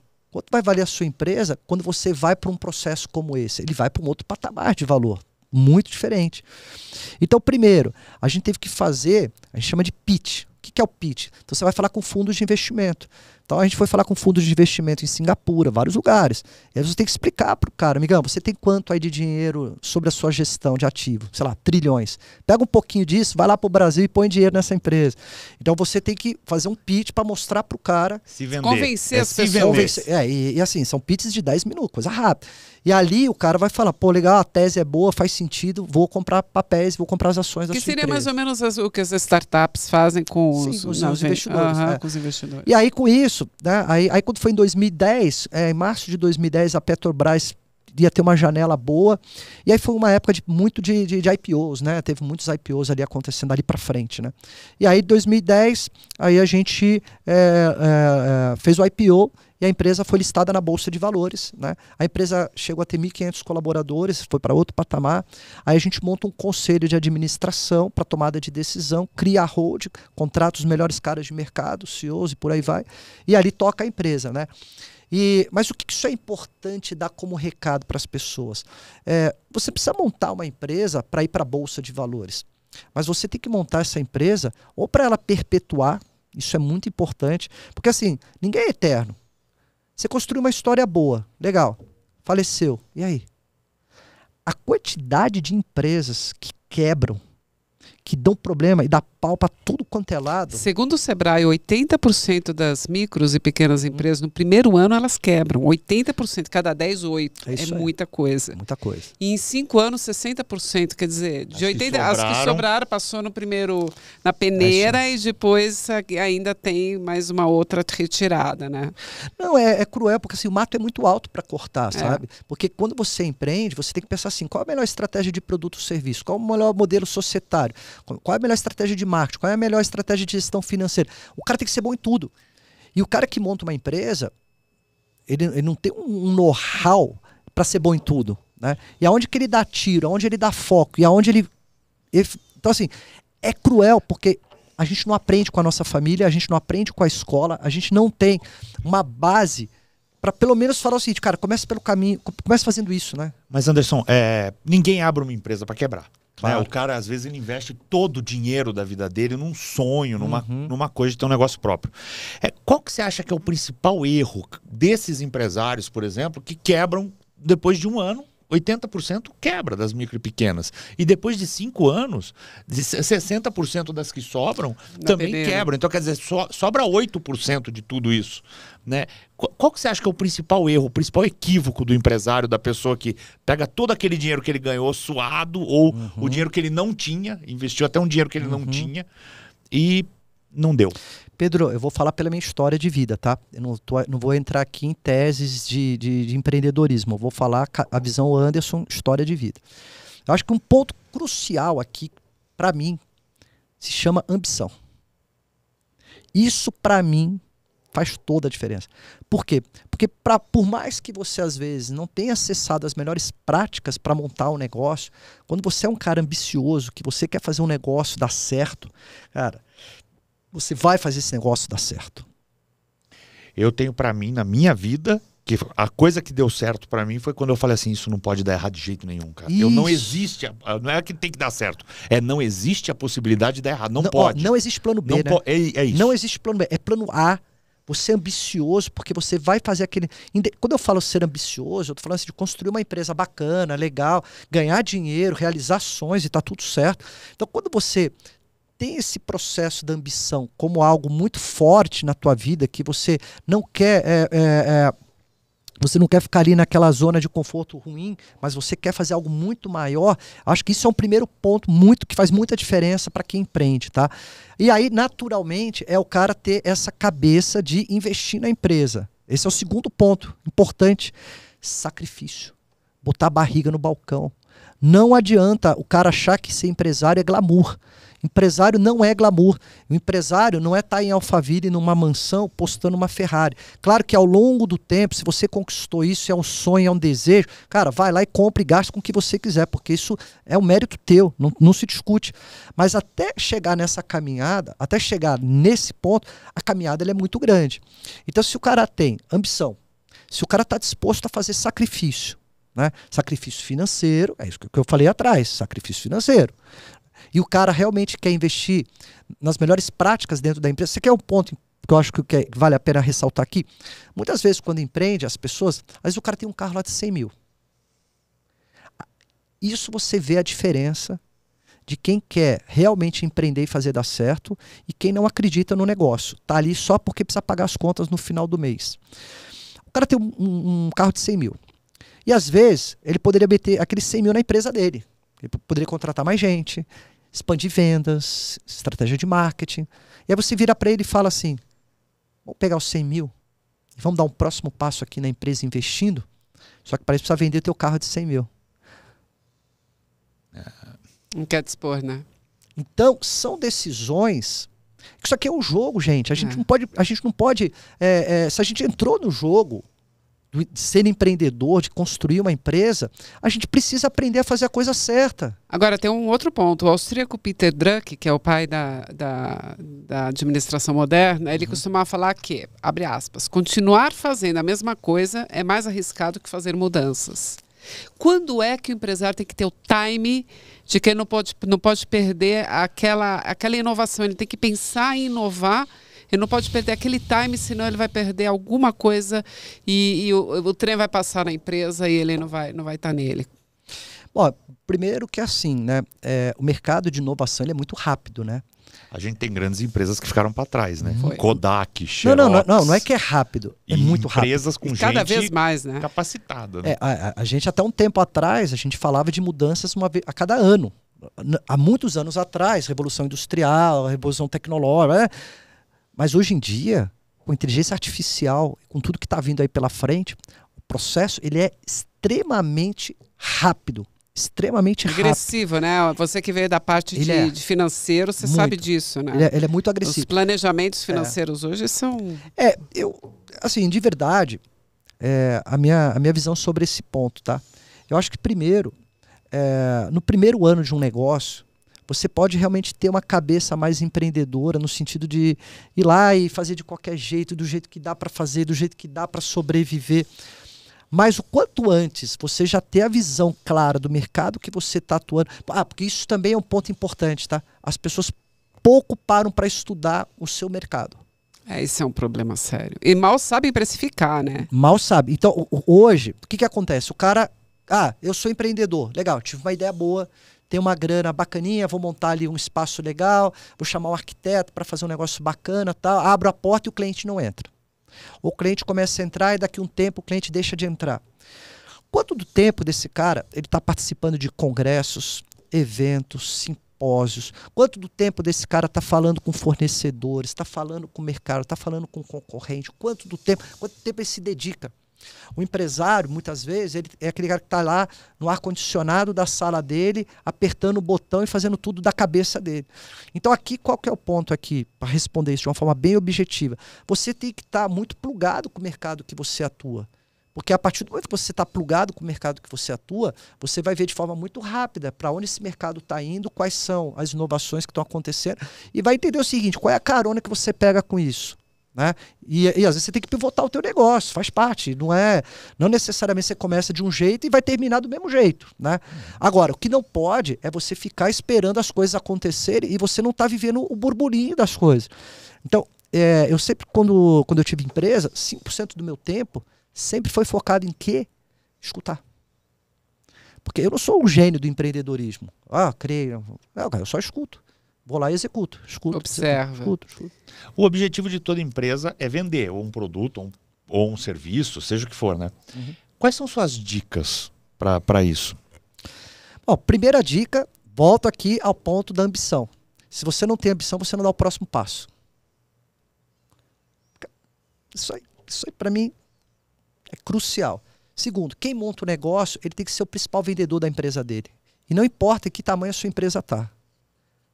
quando você vai para um processo como esse. Ele vai para um outro patamar de valor, muito diferente. Então, primeiro, a gente teve que fazer, a gente chama de pitch. O que é o pitch? Então você vai falar com fundos de investimento. Então a gente foi falar com fundos de investimento em Singapura, vários lugares. E aí você tem que explicar para o cara, amigão, você tem quanto aí de dinheiro sobre a sua gestão de ativo? Sei lá, trilhões. Pega um pouquinho disso, vai lá para o Brasil e põe dinheiro nessa empresa. Então você tem que fazer um pitch para mostrar para o cara. Se vender. Convencer as pessoas. E assim, são pitches de 10 minutos, coisa rápida. E ali o cara vai falar, pô, legal, a tese é boa, faz sentido, vou comprar papéis, vou comprar as ações da sua empresa. Que seria mais ou menos o que as startups fazem com os investidores. Com os investidores. E aí com isso, né, aí quando foi em 2010, em março de 2010, a Petrobras ia ter uma janela boa, e aí foi uma época muito de IPOs, né? Teve muitos IPOs ali acontecendo ali para frente, né? E aí em 2010, aí a gente fez o IPO, e a empresa foi listada na Bolsa de Valores, né? A empresa chegou a ter 1.500 colaboradores, foi para outro patamar. Aí a gente monta um conselho de administração para tomada de decisão, cria a hold, contrata os melhores caras de mercado, CEOs e por aí vai, e ali toca a empresa, né? Mas o que isso é importante dar como recado para as pessoas? Você precisa montar uma empresa para ir para a Bolsa de Valores, mas você tem que montar essa empresa ou para ela perpetuar, isso é muito importante, porque assim, ninguém é eterno. Você construiu uma história boa, legal, faleceu, e aí? A quantidade de empresas que quebram, que dão problema e dá pau para tudo quanto é lado. Segundo o Sebrae, 80% das micros e pequenas empresas, no primeiro ano, elas quebram. 80%, cada 10, 8. É muita coisa. Muita coisa. E em 5 anos, 60%. Quer dizer, de 80, as que sobraram, passou na peneira e depois ainda tem mais uma outra retirada, né? Não, é cruel, porque assim, o mato é muito alto para cortar, sabe? Porque quando você empreende, você tem que pensar assim, qual a melhor estratégia de produto ou serviço? Qual o melhor modelo societário? Qual é a melhor estratégia de marketing? Qual é a melhor estratégia de gestão financeira? O cara tem que ser bom em tudo. E o cara que monta uma empresa, ele não tem um know-how para ser bom em tudo. Né? E aonde que ele dá tiro, aonde ele dá foco, e aonde ele... Então assim, é cruel porque a gente não aprende com a nossa família, a gente não aprende com a escola, a gente não tem uma base para pelo menos falar o seguinte, cara, começa pelo caminho, começa fazendo isso, né? Mas Anderson, ninguém abre uma empresa para quebrar. Claro. O cara, às vezes, ele investe todo o dinheiro da vida dele num sonho, numa coisa de ter um negócio próprio. Qual que você acha que é o principal erro desses empresários, por exemplo, que quebram depois de um ano? 80% quebra das micro e pequenas. E depois de 5 anos, 60% das que sobram também quebram. Então, quer dizer, sobra 8% de tudo isso. Né? Qual que você acha que é o principal erro, o principal equívoco do empresário, da pessoa que pega todo aquele dinheiro que ele ganhou suado ou o dinheiro que ele não tinha, investiu até um dinheiro que ele não tinha e não deu? Pedro, eu vou falar pela minha história de vida, tá? Eu não vou entrar aqui em teses de empreendedorismo. Eu vou falar a visão Anderson, história de vida. Eu acho que um ponto crucial aqui, para mim, se chama ambição. Isso, para mim, faz toda a diferença. Por quê? Porque por mais que você, às vezes, não tenha acessado as melhores práticas para montar um negócio, quando você é um cara ambicioso, que você quer fazer um negócio dar certo, cara, você vai fazer esse negócio dar certo. Eu tenho para mim, na minha vida, que a coisa que deu certo para mim foi quando eu falei assim, isso não pode dar errado de jeito nenhum, cara. Eu não existe, não é que tem que dar certo, não existe a possibilidade de dar errado, não pode. Não existe plano B, não né? É isso. Não existe plano B, é plano A. Você é ambicioso porque você vai fazer aquele... Quando eu falo ser ambicioso, eu tô falando assim de construir uma empresa bacana, legal, ganhar dinheiro, realizar ações e tá tudo certo. Então, quando você tem esse processo da ambição como algo muito forte na tua vida, que você não quer... Você não quer ficar ali naquela zona de conforto ruim, mas você quer fazer algo muito maior. Acho que isso é um primeiro ponto que faz muita diferença para quem empreende, tá? E aí, naturalmente, é o cara ter essa cabeça de investir na empresa. Esse é o segundo ponto importante. Sacrifício. Botar a barriga no balcão. Não adianta o cara achar que ser empresário é glamour. Empresário não é glamour. O empresário não é estar em Alphaville, numa mansão, postando uma Ferrari. Claro que ao longo do tempo, se você conquistou isso, é um sonho, é um desejo, cara, vai lá e compra e gasta com o que você quiser, porque isso é um mérito teu, não se discute. Mas até chegar nessa caminhada, até chegar nesse ponto, a caminhada ela é muito grande. Então, se o cara tem ambição, se o cara está disposto a fazer sacrifício, né? Sacrifício financeiro, é isso que eu falei atrás, sacrifício financeiro. E o cara realmente quer investir nas melhores práticas dentro da empresa. Você quer um ponto que eu acho que vale a pena ressaltar aqui? Muitas vezes, quando empreende, as pessoas... Às vezes o cara tem um carro lá de 100 mil. Isso você vê a diferença de quem quer realmente empreender e fazer dar certo e quem não acredita no negócio. Está ali só porque precisa pagar as contas no final do mês. O cara tem um carro de 100 mil. E às vezes ele poderia meter aqueles 100 mil na empresa dele. Ele poderia contratar mais gente, expandir vendas, estratégia de marketing. E aí você vira para ele e fala assim, vamos pegar os 100 mil e vamos dar um próximo passo aqui na empresa investindo, só que parece que precisa vender teu carro de 100 mil. Não quer dispor, né? Então, são decisões... Isso aqui é um jogo, gente. A gente não pode... se a gente entrou no jogo de ser empreendedor, de construir uma empresa, a gente precisa aprender a fazer a coisa certa. Agora, tem um outro ponto. O austríaco Peter Drucker, que é o pai da administração moderna, ele costumava falar que, abre aspas, continuar fazendo a mesma coisa é mais arriscado que fazer mudanças. Quando é que o empresário tem que ter o time de que ele não pode perder aquela inovação? Ele tem que pensar em inovar. Ele não pode perder aquele time, senão ele vai perder alguma coisa e o trem vai passar na empresa e ele não vai estar nele. Bom, primeiro que assim, né? O mercado de inovação ele é muito rápido, né? A gente tem grandes empresas que ficaram para trás, né? Foi. Kodak, Xerox. Não é que é rápido, é muito rápido. Empresas com cada gente vez mais, né? capacitada. Né? A gente até um tempo atrás, a gente falava de mudanças a cada ano. Há muitos anos atrás, Revolução Industrial, Revolução Tecnológica, né? Mas hoje em dia, com inteligência artificial, com tudo que está vindo aí pela frente, o processo ele é extremamente rápido. Extremamente agressivo, rápido. Né? Você que veio da parte de financeiro, você muito, sabe disso, né? Ele é muito agressivo. Os planejamentos financeiros hoje são... Assim, de verdade, a minha visão sobre esse ponto, tá? Eu acho que primeiro, no primeiro ano de um negócio, você pode realmente ter uma cabeça mais empreendedora, no sentido de ir lá e fazer de qualquer jeito, do jeito que dá para fazer, do jeito que dá para sobreviver. Mas o quanto antes você já ter a visão clara do mercado que você está atuando... porque isso também é um ponto importante, tá? As pessoas pouco param para estudar o seu mercado. Esse é um problema sério. E mal sabem precificar, né? Mal sabe. Então, hoje, o que acontece? O cara... eu sou empreendedor. Legal, tive uma ideia boa, tenho uma grana bacaninha, vou montar ali um espaço legal, vou chamar um arquiteto para fazer um negócio bacana, tal, abro a porta e o cliente não entra. O cliente começa a entrar e daqui a um tempo o cliente deixa de entrar. Quanto do tempo desse cara ele está participando de congressos, eventos, simpósios? Quanto do tempo desse cara está falando com fornecedores, está falando com o mercado, está falando com concorrente? Quanto tempo ele se dedica? O empresário, muitas vezes, ele é aquele cara que está lá no ar-condicionado da sala dele, apertando o botão e fazendo tudo da cabeça dele. Então aqui, qual que é o ponto aqui, para responder isso de uma forma bem objetiva? Você tem que estar muito plugado com o mercado que você atua. Porque a partir do momento que você está plugado com o mercado que você atua, você vai ver de forma muito rápida para onde esse mercado está indo, quais são as inovações que estão acontecendo, e vai entender o seguinte, qual é a carona que você pega com isso. Né? E às vezes você tem que pivotar o teu negócio, faz parte. Não necessariamente você começa de um jeito e vai terminar do mesmo jeito. Né? Agora, o que não pode é você ficar esperando as coisas acontecerem e você não está vivendo o burburinho das coisas. Então, eu sempre, quando eu tive empresa, 5% do meu tempo sempre foi focado em quê? Escutar. Porque eu não sou um gênio do empreendedorismo. Creio. Não, cara, eu só escuto. Vou lá e executo. Observa. Escuto. O objetivo de toda empresa é vender ou um produto ou um serviço, seja o que for, né? Uhum. Quais são suas dicas para isso? Bom, primeira dica, volto aqui ao ponto da ambição. Se você não tem ambição, você não dá o próximo passo. Isso aí para mim, é crucial. Segundo, quem monta o negócio, ele tem que ser o principal vendedor da empresa dele. E não importa em que tamanho a sua empresa está.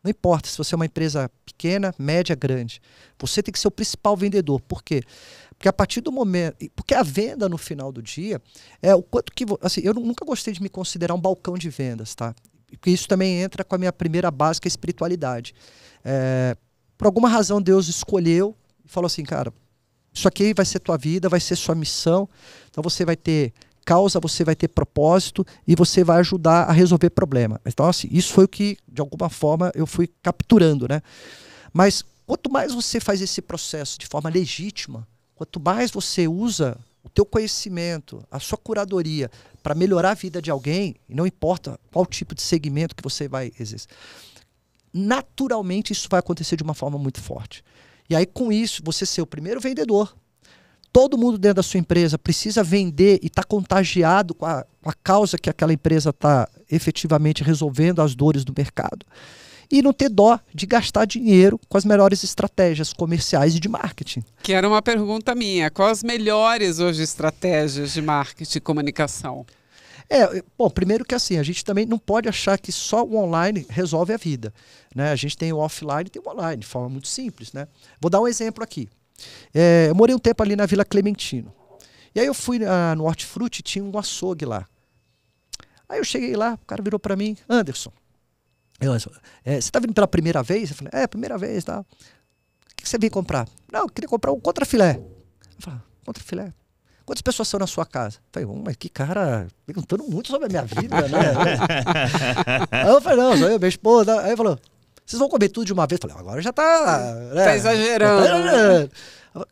Não importa se você é uma empresa pequena, média, grande. Você tem que ser o principal vendedor. Por quê? Porque a partir do momento... Porque a venda, no final do dia, é o quanto que... Assim, eu nunca gostei de me considerar um balcão de vendas, tá? Porque isso também entra com a minha primeira base, que é a espiritualidade. Por alguma razão, Deus escolheu e falou assim, cara... Isso aqui vai ser tua vida, vai ser sua missão. Então você vai ter causa, você vai ter propósito e você vai ajudar a resolver problema. Então, assim, isso foi o que, de alguma forma, eu fui capturando, né? Mas quanto mais você faz esse processo de forma legítima, quanto mais você usa o teu conhecimento, a sua curadoria para melhorar a vida de alguém, e não importa qual tipo de segmento que você vai exercer, naturalmente isso vai acontecer de uma forma muito forte. E aí, com isso, você ser o primeiro vendedor. Todo mundo dentro da sua empresa precisa vender e está contagiado com a causa que aquela empresa está efetivamente resolvendo as dores do mercado. E não ter dó de gastar dinheiro com as melhores estratégias comerciais e de marketing. Que era uma pergunta minha. Quais as melhores hoje estratégias de marketing e comunicação? Bom, primeiro que assim, a gente também não pode achar que só o online resolve a vida. Né? A gente tem o offline e tem o online, de forma muito simples. Né? Vou dar um exemplo aqui. Eu morei um tempo ali na Vila Clementino. E aí eu fui no Hortifruti e tinha um açougue lá. Aí eu cheguei lá, o cara virou para mim, Anderson, você está vindo pela primeira vez? Eu falei, primeira vez. Tá. O que você veio comprar? Não, eu queria comprar um contrafilé. Eu falei, contrafilé? Quantas pessoas são na sua casa? Eu falei, mas que cara, perguntando muito sobre a minha vida, né? Aí eu falei, não, sou eu, minha esposa. Aí ele falou, vocês vão comer tudo de uma vez? Eu falei, agora já tá... Tá exagerando.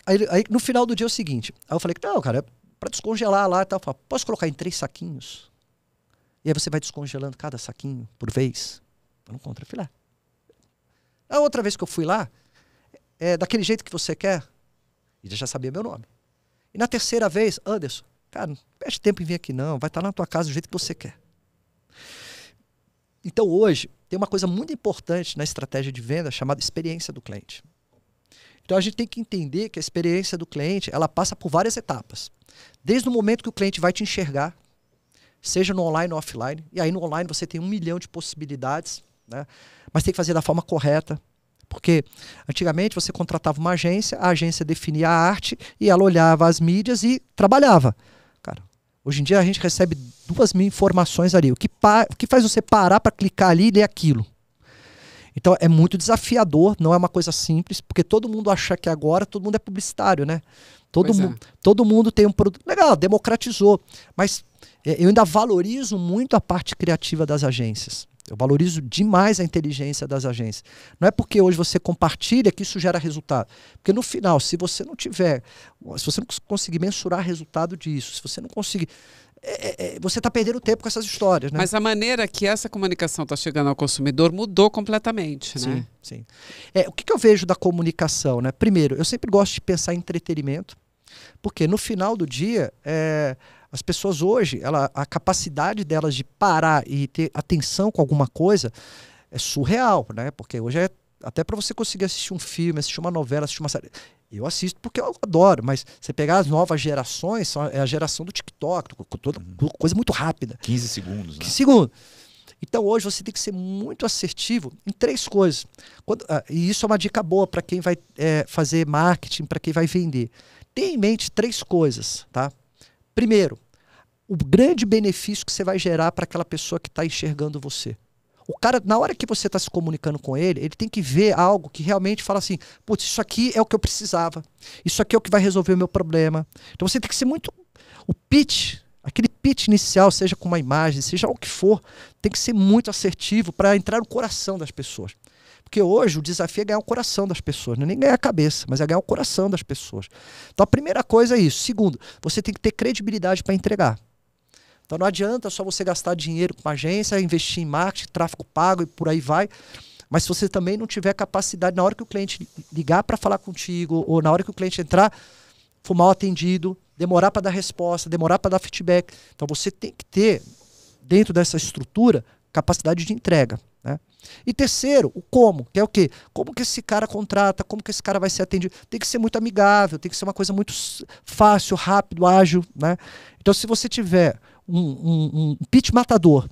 Aí no final do dia é o seguinte, aí eu falei, não, cara, para descongelar lá e tal. Eu falei, posso colocar em 3 saquinhos? E aí você vai descongelando cada saquinho por vez. Eu não contrafilé. A outra vez que eu fui lá, daquele jeito que você quer, e já sabia meu nome. E na terceira vez, Anderson, cara, não perde tempo em vir aqui não, vai estar lá na tua casa do jeito que você quer. Então hoje, tem uma coisa muito importante na estratégia de venda chamada experiência do cliente. Então a gente tem que entender que a experiência do cliente, ela passa por várias etapas. Desde o momento que o cliente vai te enxergar, seja no online ou offline, e aí no online você tem 1 milhão de possibilidades, né? Mas tem que fazer da forma correta. Porque antigamente você contratava uma agência, a agência definia a arte e ela olhava as mídias e trabalhava. Cara, hoje em dia a gente recebe 2.000 informações ali. O que faz você parar para clicar ali e ler aquilo? Então é muito desafiador, não é uma coisa simples, porque todo mundo acha que agora todo mundo é publicitário, né? Todo mundo tem um produto. Legal, democratizou. Mas eu ainda valorizo muito a parte criativa das agências. Eu valorizo demais a inteligência das agências. Não é porque hoje você compartilha que isso gera resultado. Porque no final, se você não conseguir mensurar resultado disso, se você não conseguir... você está perdendo tempo com essas histórias. Né? Mas a maneira que essa comunicação está chegando ao consumidor mudou completamente, né? Sim. O que eu vejo da comunicação? Né? Primeiro, eu sempre gosto de pensar em entretenimento, porque no final do dia... As pessoas hoje, a capacidade delas de parar e ter atenção com alguma coisa é surreal, né? Porque hoje até para você conseguir assistir um filme, assistir uma novela, assistir uma série, Eu assisto porque eu adoro, mas você pegar as novas gerações, é a geração do TikTok, toda coisa muito rápida. 15 segundos, né? Segundo. Então hoje você tem que ser muito assertivo em 3 coisas. E isso é uma dica boa para quem vai fazer marketing, para quem vai vender. Tenha em mente 3 coisas, tá? Primeiro, o grande benefício que você vai gerar para aquela pessoa que está enxergando você. O cara, na hora que você está se comunicando com ele, ele tem que ver algo que realmente fala assim, putz, isso aqui é o que eu precisava. Isso aqui é o que vai resolver o meu problema. Então você tem que ser muito... O pitch, aquele pitch inicial, seja com uma imagem, seja o que for, tem que ser muito assertivo para entrar no coração das pessoas. Porque hoje o desafio é ganhar o coração das pessoas, não é nem ganhar a cabeça, mas é ganhar o coração das pessoas. Então a primeira coisa é isso. Segundo, você tem que ter credibilidade para entregar. Então não adianta só você gastar dinheiro com uma agência, investir em marketing, tráfego pago e por aí vai. Mas se você também não tiver capacidade, na hora que o cliente ligar para falar contigo, ou na hora que o cliente entrar, for mal atendido, demorar para dar resposta, demorar para dar feedback. Então você tem que ter, dentro dessa estrutura, capacidade de entrega, né? E terceiro, o como, que é o quê? Como que esse cara contrata, como que esse cara vai ser atendido. Tem que ser muito amigável, tem que ser uma coisa muito fácil, rápido, ágil, né? Então se você tiver um pitch matador,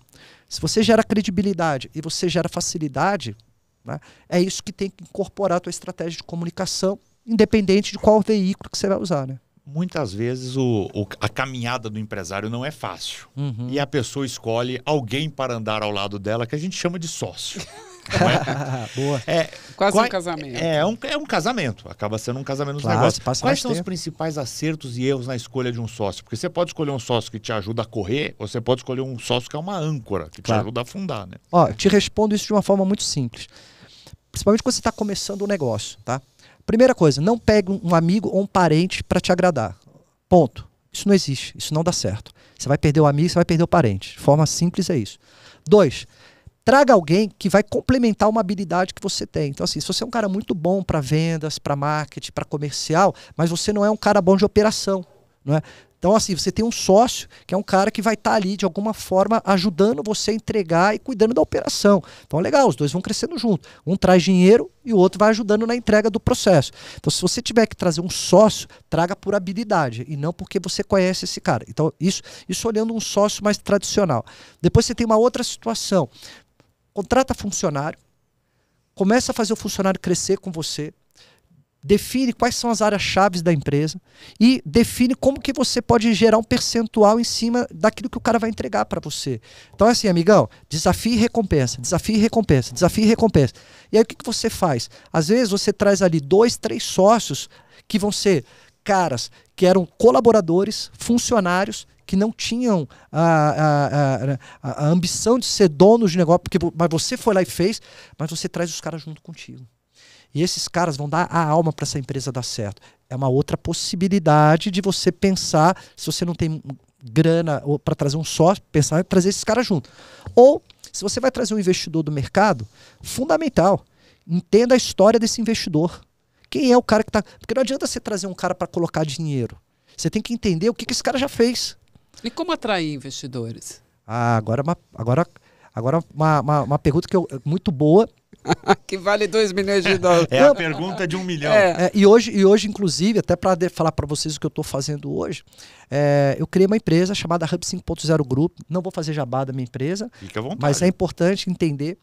se você gera credibilidade e você gera facilidade, né, é isso que tem que incorporar a tua estratégia de comunicação, independente de qual veículo que você vai usar, né? Muitas vezes a caminhada do empresário não é fácil. Uhum. E a pessoa escolhe alguém para andar ao lado dela, que a gente chama de sócio. Não é? Boa. Quase um casamento. É um casamento. Acaba sendo um casamento nos Claro, negócios. Quais são os tempo. principais acertos e erros na escolha de um sócio? Porque você pode escolher um sócio que te ajuda a correr, ou você pode escolher um sócio que é uma âncora, que te ajuda a afundar, né? Ó, eu te respondo isso de uma forma muito simples. Principalmente quando você está começando um negócio, tá? Primeira coisa, não pegue um amigo ou um parente para te agradar. Ponto. Isso não existe. Isso não dá certo. Você vai perder o amigo, você vai perder o parente. De forma simples é isso. 2, traga alguém que vai complementar uma habilidade que você tem. Então, assim, se você é um cara muito bom para vendas, para marketing, para comercial, mas você não é um cara bom de operação, não é? Então, assim, você tem um sócio que é um cara que vai estar ali, de alguma forma, ajudando você a entregar e cuidando da operação. Então, legal, os dois vão crescendo junto. Um traz dinheiro e o outro vai ajudando na entrega do processo. Então, se você tiver que trazer um sócio, traga por habilidade e não porque você conhece esse cara. Então, isso olhando um sócio mais tradicional. Depois você tem uma outra situação. Contrata funcionário, começa a fazer o funcionário crescer com você, define quais são as áreas-chave da empresa e define como que você pode gerar um percentual em cima daquilo que o cara vai entregar para você. Então é assim, amigão, desafio e recompensa, desafio e recompensa, desafio e recompensa. E aí o que você faz? Às vezes você traz ali 2, 3 sócios que vão ser caras que eram colaboradores, funcionários, que não tinham a ambição de ser donos de negócio, mas você foi lá e fez, mas você traz os caras junto contigo. E esses caras vão dar a alma para essa empresa dar certo. É uma outra possibilidade de você pensar, se você não tem grana para trazer um sócio, pensar em trazer esses caras junto. Ou, se você vai trazer um investidor do mercado, fundamental, entenda a história desse investidor. Quem é o cara que está... Porque não adianta você trazer um cara para colocar dinheiro. Você tem que entender o que esse cara já fez. E como atrair investidores? Agora uma pergunta muito boa. Que vale 2 milhões de dólares. É a pergunta de 1 milhão. E hoje, inclusive, até para falar para vocês o que eu estou fazendo hoje, eu criei uma empresa chamada Hub 5.0 Group. Não vou fazer jabá da minha empresa, fica à vontade. Mas é importante entender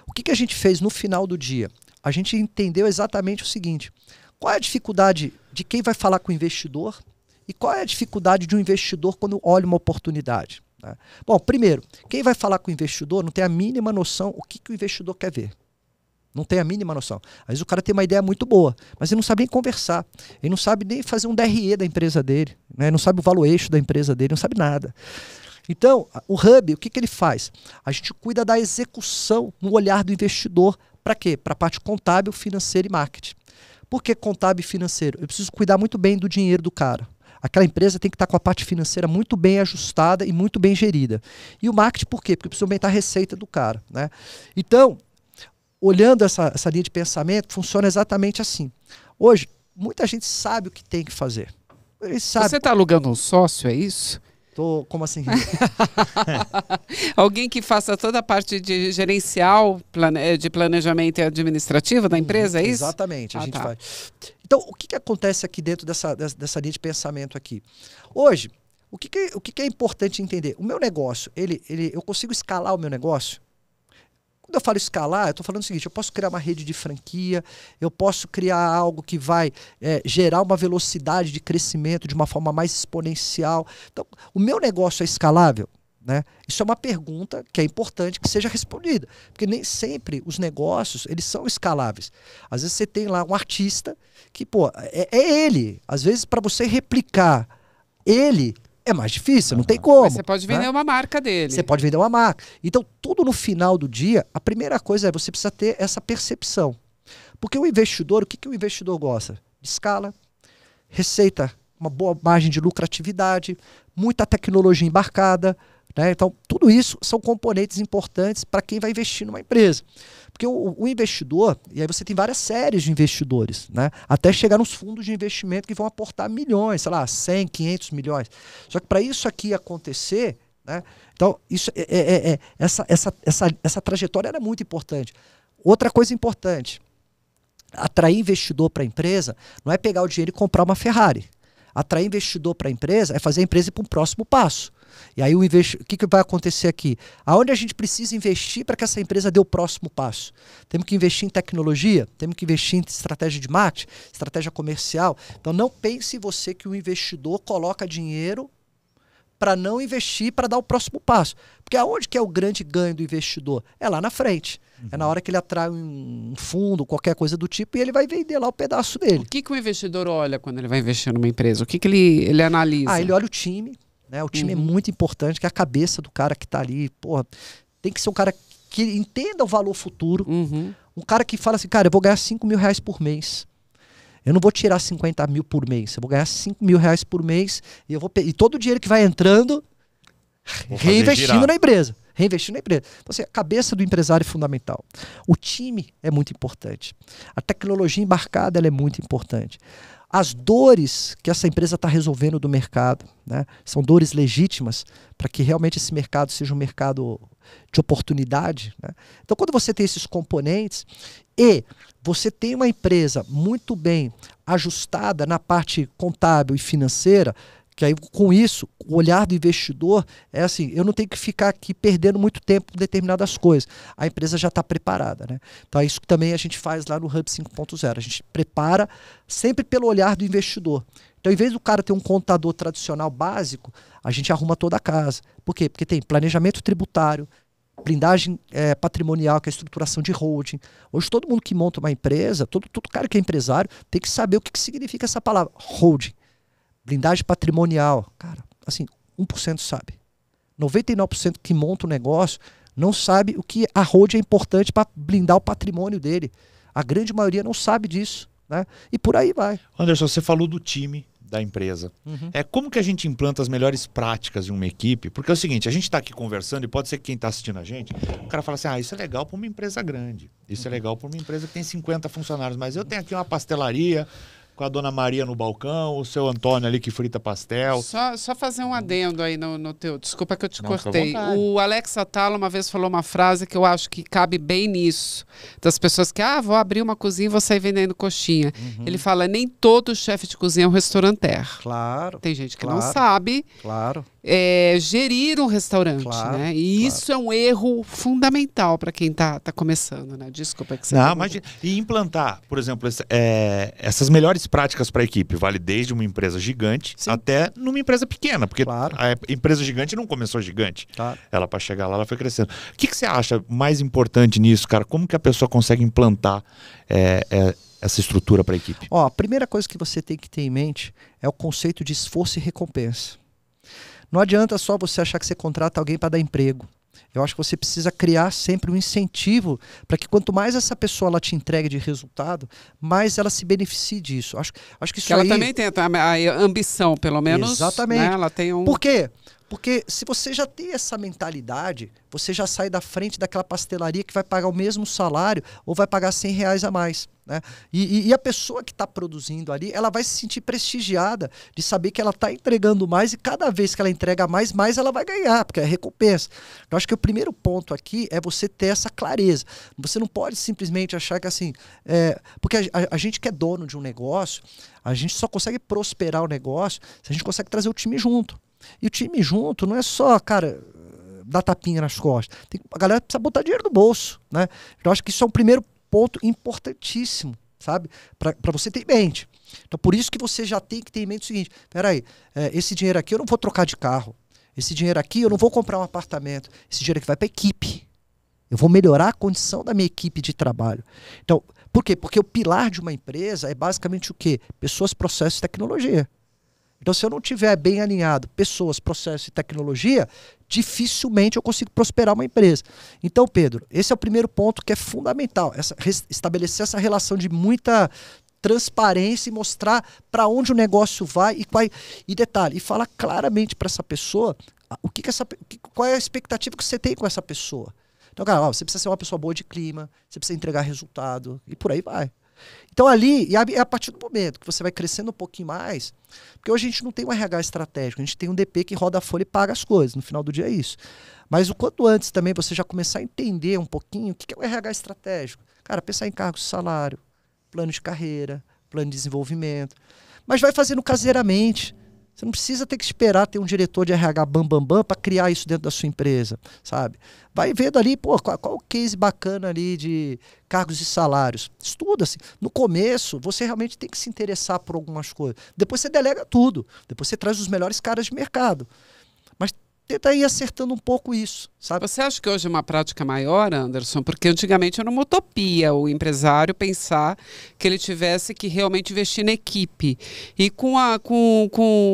o que a gente fez no final do dia. A gente entendeu exatamente o seguinte: qual é a dificuldade de quem vai falar com o investidor e qual é a dificuldade de um investidor quando olha uma oportunidade, né? Bom, primeiro, quem vai falar com o investidor não tem a mínima noção o que o investidor quer ver. Não tem a mínima noção. Às vezes o cara tem uma ideia muito boa, mas ele não sabe nem conversar. Ele não sabe nem fazer um DRE da empresa dele, né? Ele não sabe o valuation da empresa dele, não sabe nada. Então, o Hub, o que ele faz? A gente cuida da execução no olhar do investidor. Para quê? Para a parte contábil, financeira e marketing. Por que contábil e financeiro? Eu preciso cuidar muito bem do dinheiro do cara. Aquela empresa tem que estar com a parte financeira muito bem ajustada e muito bem gerida. E o marketing por quê? Porque eu preciso aumentar a receita do cara, né? Então, olhando essa linha de pensamento, funciona exatamente assim. Hoje, muita gente sabe o que tem que fazer. Ele sabe. Você está alugando um sócio, é isso? Como assim? Alguém que faça toda a parte de gerencial, de planejamento administrativo da empresa, é isso? Exatamente, a gente tá. faz. Então, o que acontece aqui dentro dessa linha de pensamento aqui? Hoje, o que é importante entender? O meu negócio, eu consigo escalar o meu negócio? Quando eu falo escalar, eu estou falando o seguinte, eu posso criar uma rede de franquia, eu posso criar algo que vai gerar uma velocidade de crescimento de uma forma mais exponencial. Então, o meu negócio é escalável? Né? Isso é uma pergunta que é importante que seja respondida, porque nem sempre os negócios eles são escaláveis. Às vezes você tem lá um artista que, é ele. Às vezes para você replicar ele é mais difícil, não tem como. Mas você pode vender uma marca dele. Você pode vender uma marca. Então, tudo no final do dia, a primeira coisa é você precisa ter essa percepção. Porque o investidor, o que o investidor gosta? De escala, receita, uma boa margem de lucratividade, muita tecnologia embarcada. Né? Então, tudo isso são componentes importantes para quem vai investir numa empresa. Porque o investidor, e aí você tem várias séries de investidores, né? Até chegar nos fundos de investimento que vão aportar milhões, sei lá, 100, 500 milhões. Só que para isso aqui acontecer, né? Então, essa trajetória era muito importante. Outra coisa importante, atrair investidor para a empresa não é pegar o dinheiro e comprar uma Ferrari. Atrair investidor para a empresa é fazer a empresa ir para um próximo passo. E aí o que vai acontecer aqui? Aonde a gente precisa investir para que essa empresa dê o próximo passo? Temos que investir em tecnologia, temos que investir em estratégia de marketing, estratégia comercial. Então não pense você que o investidor coloca dinheiro para não investir, para dar o próximo passo. Porque aonde que é o grande ganho do investidor? É lá na frente. É na hora que ele atrai um fundo, qualquer coisa do tipo, e ele vai vender lá o pedaço dele. O que o investidor olha quando ele vai investir numa empresa? O que ele analisa? Ele olha o time. Né? O time é muito importante, que é a cabeça do cara que está ali. Porra, tem que ser um cara que entenda o valor futuro. Um cara que fala assim, cara, eu vou ganhar 5 mil reais por mês. Eu não vou tirar 50 mil por mês. Eu vou ganhar 5 mil reais por mês e todo o dinheiro que vai entrando, reinvestindo na empresa. Reinvestindo na empresa. Então, assim, a cabeça do empresário é fundamental. O time é muito importante. A tecnologia embarcada ela é muito importante. As dores que essa empresa está resolvendo do mercado, né, são dores legítimas para que realmente esse mercado seja um mercado de oportunidade. Né? Então, quando você tem esses componentes e você tem uma empresa muito bem ajustada na parte contábil e financeira, que aí com isso, o olhar do investidor é assim, eu não tenho que ficar aqui perdendo muito tempo com determinadas coisas. A empresa já está preparada. Né? Então é isso que também a gente faz lá no Hub 5.0. A gente prepara sempre pelo olhar do investidor. Então, em vez do cara ter um contador tradicional básico, a gente arruma toda a casa. Por quê? Porque tem planejamento tributário, blindagem patrimonial, que é a estruturação de holding. Hoje todo mundo que monta uma empresa, todo cara que é empresário, tem que saber o que significa essa palavra, holding. Blindagem patrimonial, cara, assim, 1% sabe. 99% que monta o negócio não sabe o que a holding é importante para blindar o patrimônio dele. A grande maioria não sabe disso, né? E por aí vai. Anderson, você falou do time da empresa. Como que a gente implanta as melhores práticas de uma equipe? Porque é o seguinte, a gente está aqui conversando e pode ser que quem está assistindo a gente, o cara fala assim, isso é legal para uma empresa grande, isso é legal para uma empresa que tem 50 funcionários, mas eu tenho aqui uma pastelaria com a dona Maria no balcão, o seu Antônio ali que frita pastel. Só fazer um adendo aí no teu... Desculpa que eu te cortei. O Alex Atala uma vez falou uma frase que eu acho que cabe bem nisso. Das pessoas que, vou abrir uma cozinha e vou sair vendendo coxinha. Ele fala, nem todo chefe de cozinha é um restaurateur. Claro. Tem gente que não sabe gerir um restaurante, né? E isso é um erro fundamental para quem tá começando, né? Desculpa que você... Não, mas e implantar, por exemplo, essas melhores práticas para a equipe, vale desde uma empresa gigante até numa empresa pequena, porque a empresa gigante não começou gigante. Ela, para chegar lá, ela foi crescendo. O que você acha mais importante nisso, cara? Como que a pessoa consegue implantar essa estrutura para a equipe? A primeira coisa que você tem que ter em mente é o conceito de esforço e recompensa. Não adianta só você achar que você contrata alguém para dar emprego. Eu acho que você precisa criar sempre um incentivo para que quanto mais essa pessoa ela te entregue de resultado, mais ela se beneficie disso. Acho que isso ela também tem a ambição, pelo menos. Exatamente. Né? Ela tem Por quê? Porque se você já tem essa mentalidade, você já sai da frente daquela pastelaria que vai pagar o mesmo salário ou vai pagar R$ 100 a mais. Né? E a pessoa que está produzindo ali, ela vai se sentir prestigiada de saber que ela está entregando mais e cada vez que ela entrega mais ela vai ganhar, porque é recompensa. Eu acho que o primeiro ponto aqui é você ter essa clareza. Você não pode simplesmente achar que assim... porque a gente que é dono de um negócio, a gente só consegue prosperar o negócio se a gente consegue trazer o time junto. E o time junto não é só, cara, dar tapinha nas costas. A galera precisa botar dinheiro no bolso. Né? Eu acho que isso é um primeiro ponto importantíssimo, sabe? Para você ter em mente. Então, por isso que você já tem que ter em mente o seguinte, peraí, esse dinheiro aqui eu não vou trocar de carro, esse dinheiro aqui eu não vou comprar um apartamento, esse dinheiro aqui vai para a equipe. Eu vou melhorar a condição da minha equipe de trabalho. Então, por quê? Porque o pilar de uma empresa é basicamente o quê? Pessoas, processos e tecnologia. Então, se eu não tiver bem alinhado pessoas, processos e tecnologia, dificilmente eu consigo prosperar uma empresa. Então, Pedro, esse é o primeiro ponto que é fundamental. Estabelecer essa relação de muita transparência e mostrar para onde o negócio vai e detalhe, e falar claramente para essa pessoa qual é a expectativa que você tem com essa pessoa. Então, cara, você precisa ser uma pessoa boa de clima, você precisa entregar resultado e por aí vai. Então ali, é a partir do momento que você vai crescendo um pouquinho mais, porque hoje a gente não tem um RH estratégico, a gente tem um DP que roda a folha e paga as coisas, no final do dia é isso. Mas o quanto antes também você já começar a entender um pouquinho o que é o RH estratégico. Cara, pensar em cargos de salário, plano de carreira, plano de desenvolvimento, mas vai fazendo caseiramente. Você não precisa ter que esperar ter um diretor de RH bam para criar isso dentro da sua empresa, sabe? Vai vendo ali, pô, qual o case bacana ali de cargos e salários. Estuda, assim. No começo, você realmente tem que se interessar por algumas coisas. Depois você delega tudo. Depois você traz os melhores caras de mercado. Mas tenta ir acertando um pouco isso, sabe? Você acha que hoje é uma prática maior, Anderson? Porque antigamente era uma utopia o empresário pensar que ele tivesse que realmente investir na equipe. E com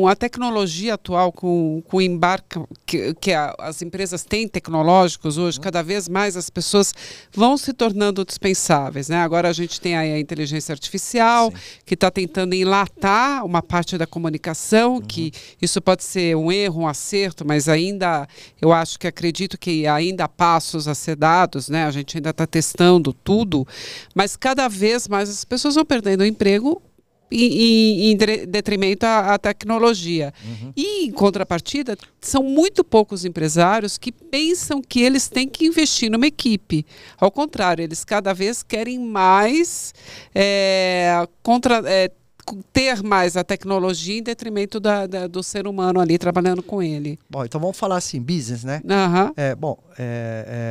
a tecnologia atual, com o embarque que as empresas têm tecnológicos hoje, cada vez mais as pessoas vão se tornando dispensáveis. Né? Agora a gente tem aí a inteligência artificial, que está tentando enlatar uma parte da comunicação, que isso pode ser um erro, um acerto, mas ainda, eu acho que acredito que ainda há passos a ser dados, né? A gente ainda está testando tudo, mas cada vez mais as pessoas vão perdendo o emprego em detrimento à tecnologia. E, em contrapartida, são muito poucos empresários que pensam que eles têm que investir numa equipe. Ao contrário, eles cada vez querem mais ter mais a tecnologia em detrimento do ser humano ali trabalhando com ele. Bom, então vamos falar assim, business, né?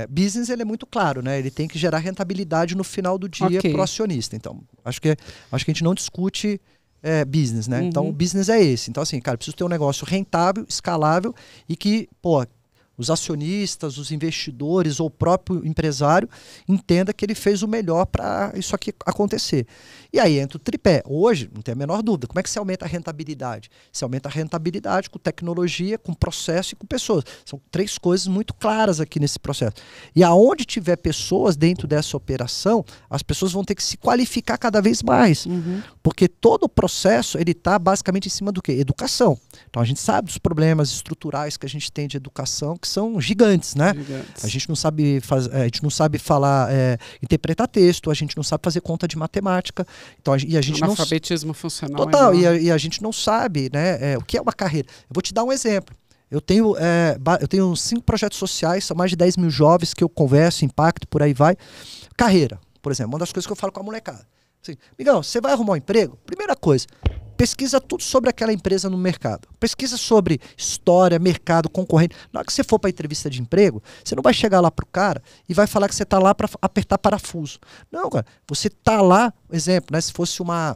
Business ele é muito claro, né? Ele tem que gerar rentabilidade no final do dia para o acionista. Então, acho que a gente não discute business, né? Então, o business é esse. Então, assim, cara, preciso ter um negócio rentável, escalável e que, os acionistas, os investidores ou o próprio empresário entenda que ele fez o melhor para isso aqui acontecer. E aí entra o tripé. Hoje, não tem a menor dúvida, como é que se aumenta a rentabilidade? Se aumenta a rentabilidade com tecnologia, com processo e com pessoas. São 3 coisas muito claras aqui nesse processo. E aonde tiver pessoas dentro dessa operação, as pessoas vão ter que se qualificar cada vez mais. Porque todo o processo, ele está basicamente em cima do quê? Educação. Então a gente sabe dos problemas estruturais que a gente tem de educação, que são gigantes, né? A gente não sabe falar, interpretar texto, a gente não sabe fazer conta de matemática. Então, a gente não... Analfabetismo funcional. Total, e a gente não sabe, né, o que é uma carreira. Eu vou te dar um exemplo. Eu tenho 5 projetos sociais, são mais de 10 mil jovens que eu converso, impacto, por aí vai. Carreira, por exemplo, uma das coisas que eu falo com a molecada. Assim, amigão, você vai arrumar um emprego? Primeira coisa, pesquisa tudo sobre aquela empresa no mercado. Pesquisa sobre história, mercado, concorrente. Na hora que você for para a entrevista de emprego, você não vai chegar lá pro cara e vai falar que você está lá para apertar parafuso. Não, cara. Você está lá, exemplo, né, se fosse uma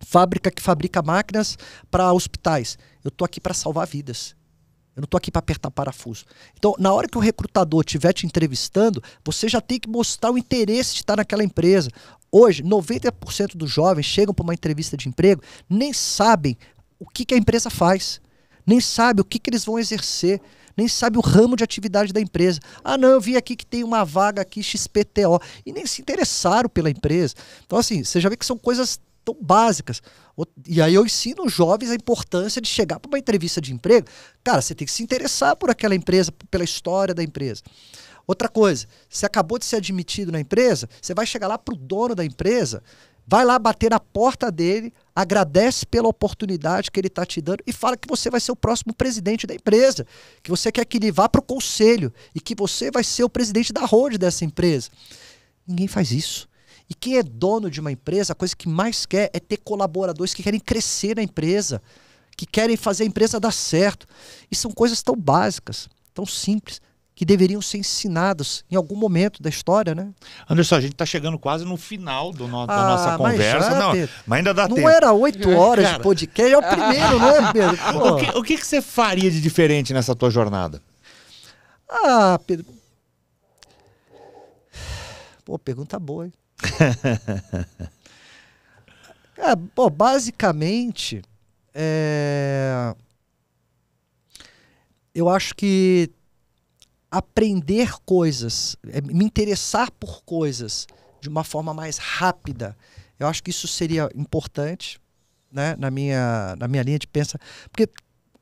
fábrica que fabrica máquinas para hospitais. Eu estou aqui para salvar vidas. Eu não estou aqui para apertar parafuso. Então, na hora que o recrutador estiver te entrevistando, você já tem que mostrar o interesse de estar naquela empresa. Hoje, 90% dos jovens chegam para uma entrevista de emprego, nem sabem o que a empresa faz, nem sabem o que eles vão exercer, nem sabem o ramo de atividade da empresa. Ah, não, eu vi aqui que tem uma vaga aqui XPTO, e nem se interessaram pela empresa. Então, assim, você já vê que são coisas tão básicas. E aí eu ensino os jovens a importância de chegar para uma entrevista de emprego. Cara, você tem que se interessar por aquela empresa, pela história da empresa. Outra coisa, você acabou de ser admitido na empresa, você vai chegar lá para o dono da empresa, vai lá bater na porta dele, agradece pela oportunidade que ele está te dando e fala que você vai ser o próximo presidente da empresa, que você quer que ele vá para o conselho e que você vai ser o presidente da road dessa empresa. Ninguém faz isso. E quem é dono de uma empresa, a coisa que mais quer é ter colaboradores que querem crescer na empresa, que querem fazer a empresa dar certo. E são coisas tão básicas, tão simples, que deveriam ser ensinados em algum momento da história, né? Anderson, a gente está chegando quase no final da nossa conversa. Mas ainda dá tempo. Não era 8 horas de podcast, é o primeiro, né, Pedro? O que você faria de diferente nessa tua jornada? Ah, Pedro... Pô, pergunta boa, hein? Basicamente, eu acho que aprender coisas, me interessar por coisas de uma forma mais rápida, eu acho que isso seria importante, né, na minha linha de pensamento. Porque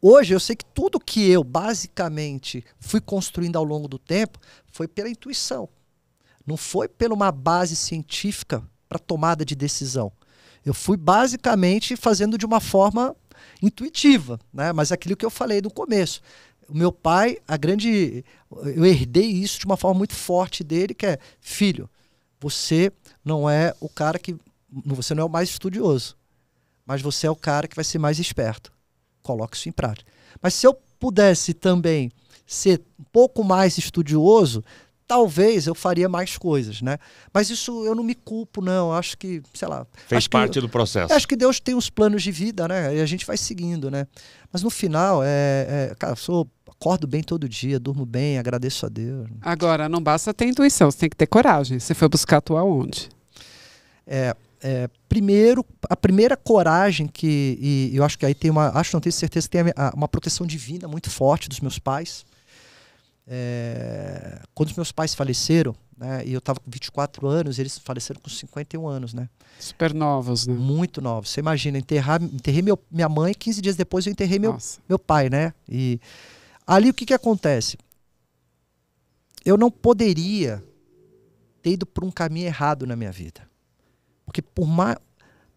hoje eu sei que tudo que eu basicamente fui construindo ao longo do tempo foi pela intuição. Não foi por uma base científica para tomada de decisão. Eu fui basicamente fazendo de uma forma intuitiva, né? Mas aquilo que eu falei no começo. O meu pai, eu herdei isso de uma forma muito forte dele, que é: filho, você não é o cara que... Você não é o mais estudioso, mas você é o cara que vai ser mais esperto. Coloque isso em prática. Mas se eu pudesse também ser um pouco mais estudioso, talvez eu faria mais coisas, né? Mas isso eu não me culpo, não. Acho que, sei lá... Fez parte do processo. Acho que Deus tem uns planos de vida, né? E a gente vai seguindo, né? Mas no final, cara, acordo bem todo dia, durmo bem, agradeço a Deus. Agora, não basta ter intuição, você tem que ter coragem. Você foi buscar a tua onde? Primeiro, a primeira coragem e eu acho que aí tem não tenho certeza que tem uma proteção divina muito forte dos meus pais. Quando os meus pais faleceram, né, e eu estava com 24 anos, eles faleceram com 51 anos, né? Super novos, né? Muito novos. Você imagina, enterrei minha mãe, 15 dias depois eu enterrei meu pai, né? E ali o que acontece? Eu não poderia ter ido por um caminho errado na minha vida. Porque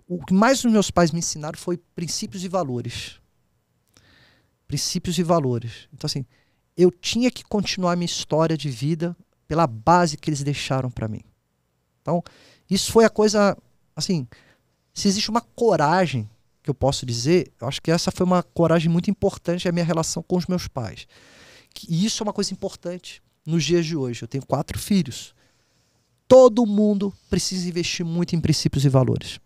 o que mais os meus pais me ensinaram foi princípios e valores. Princípios e valores. Então, assim, eu tinha que continuar minha história de vida pela base que eles deixaram para mim. Então, isso foi a coisa, assim, se existe uma coragem que eu posso dizer, eu acho que essa foi uma coragem muito importante na minha relação com os meus pais. E isso é uma coisa importante nos dias de hoje. Eu tenho 4 filhos. Todo mundo precisa investir muito em princípios e valores.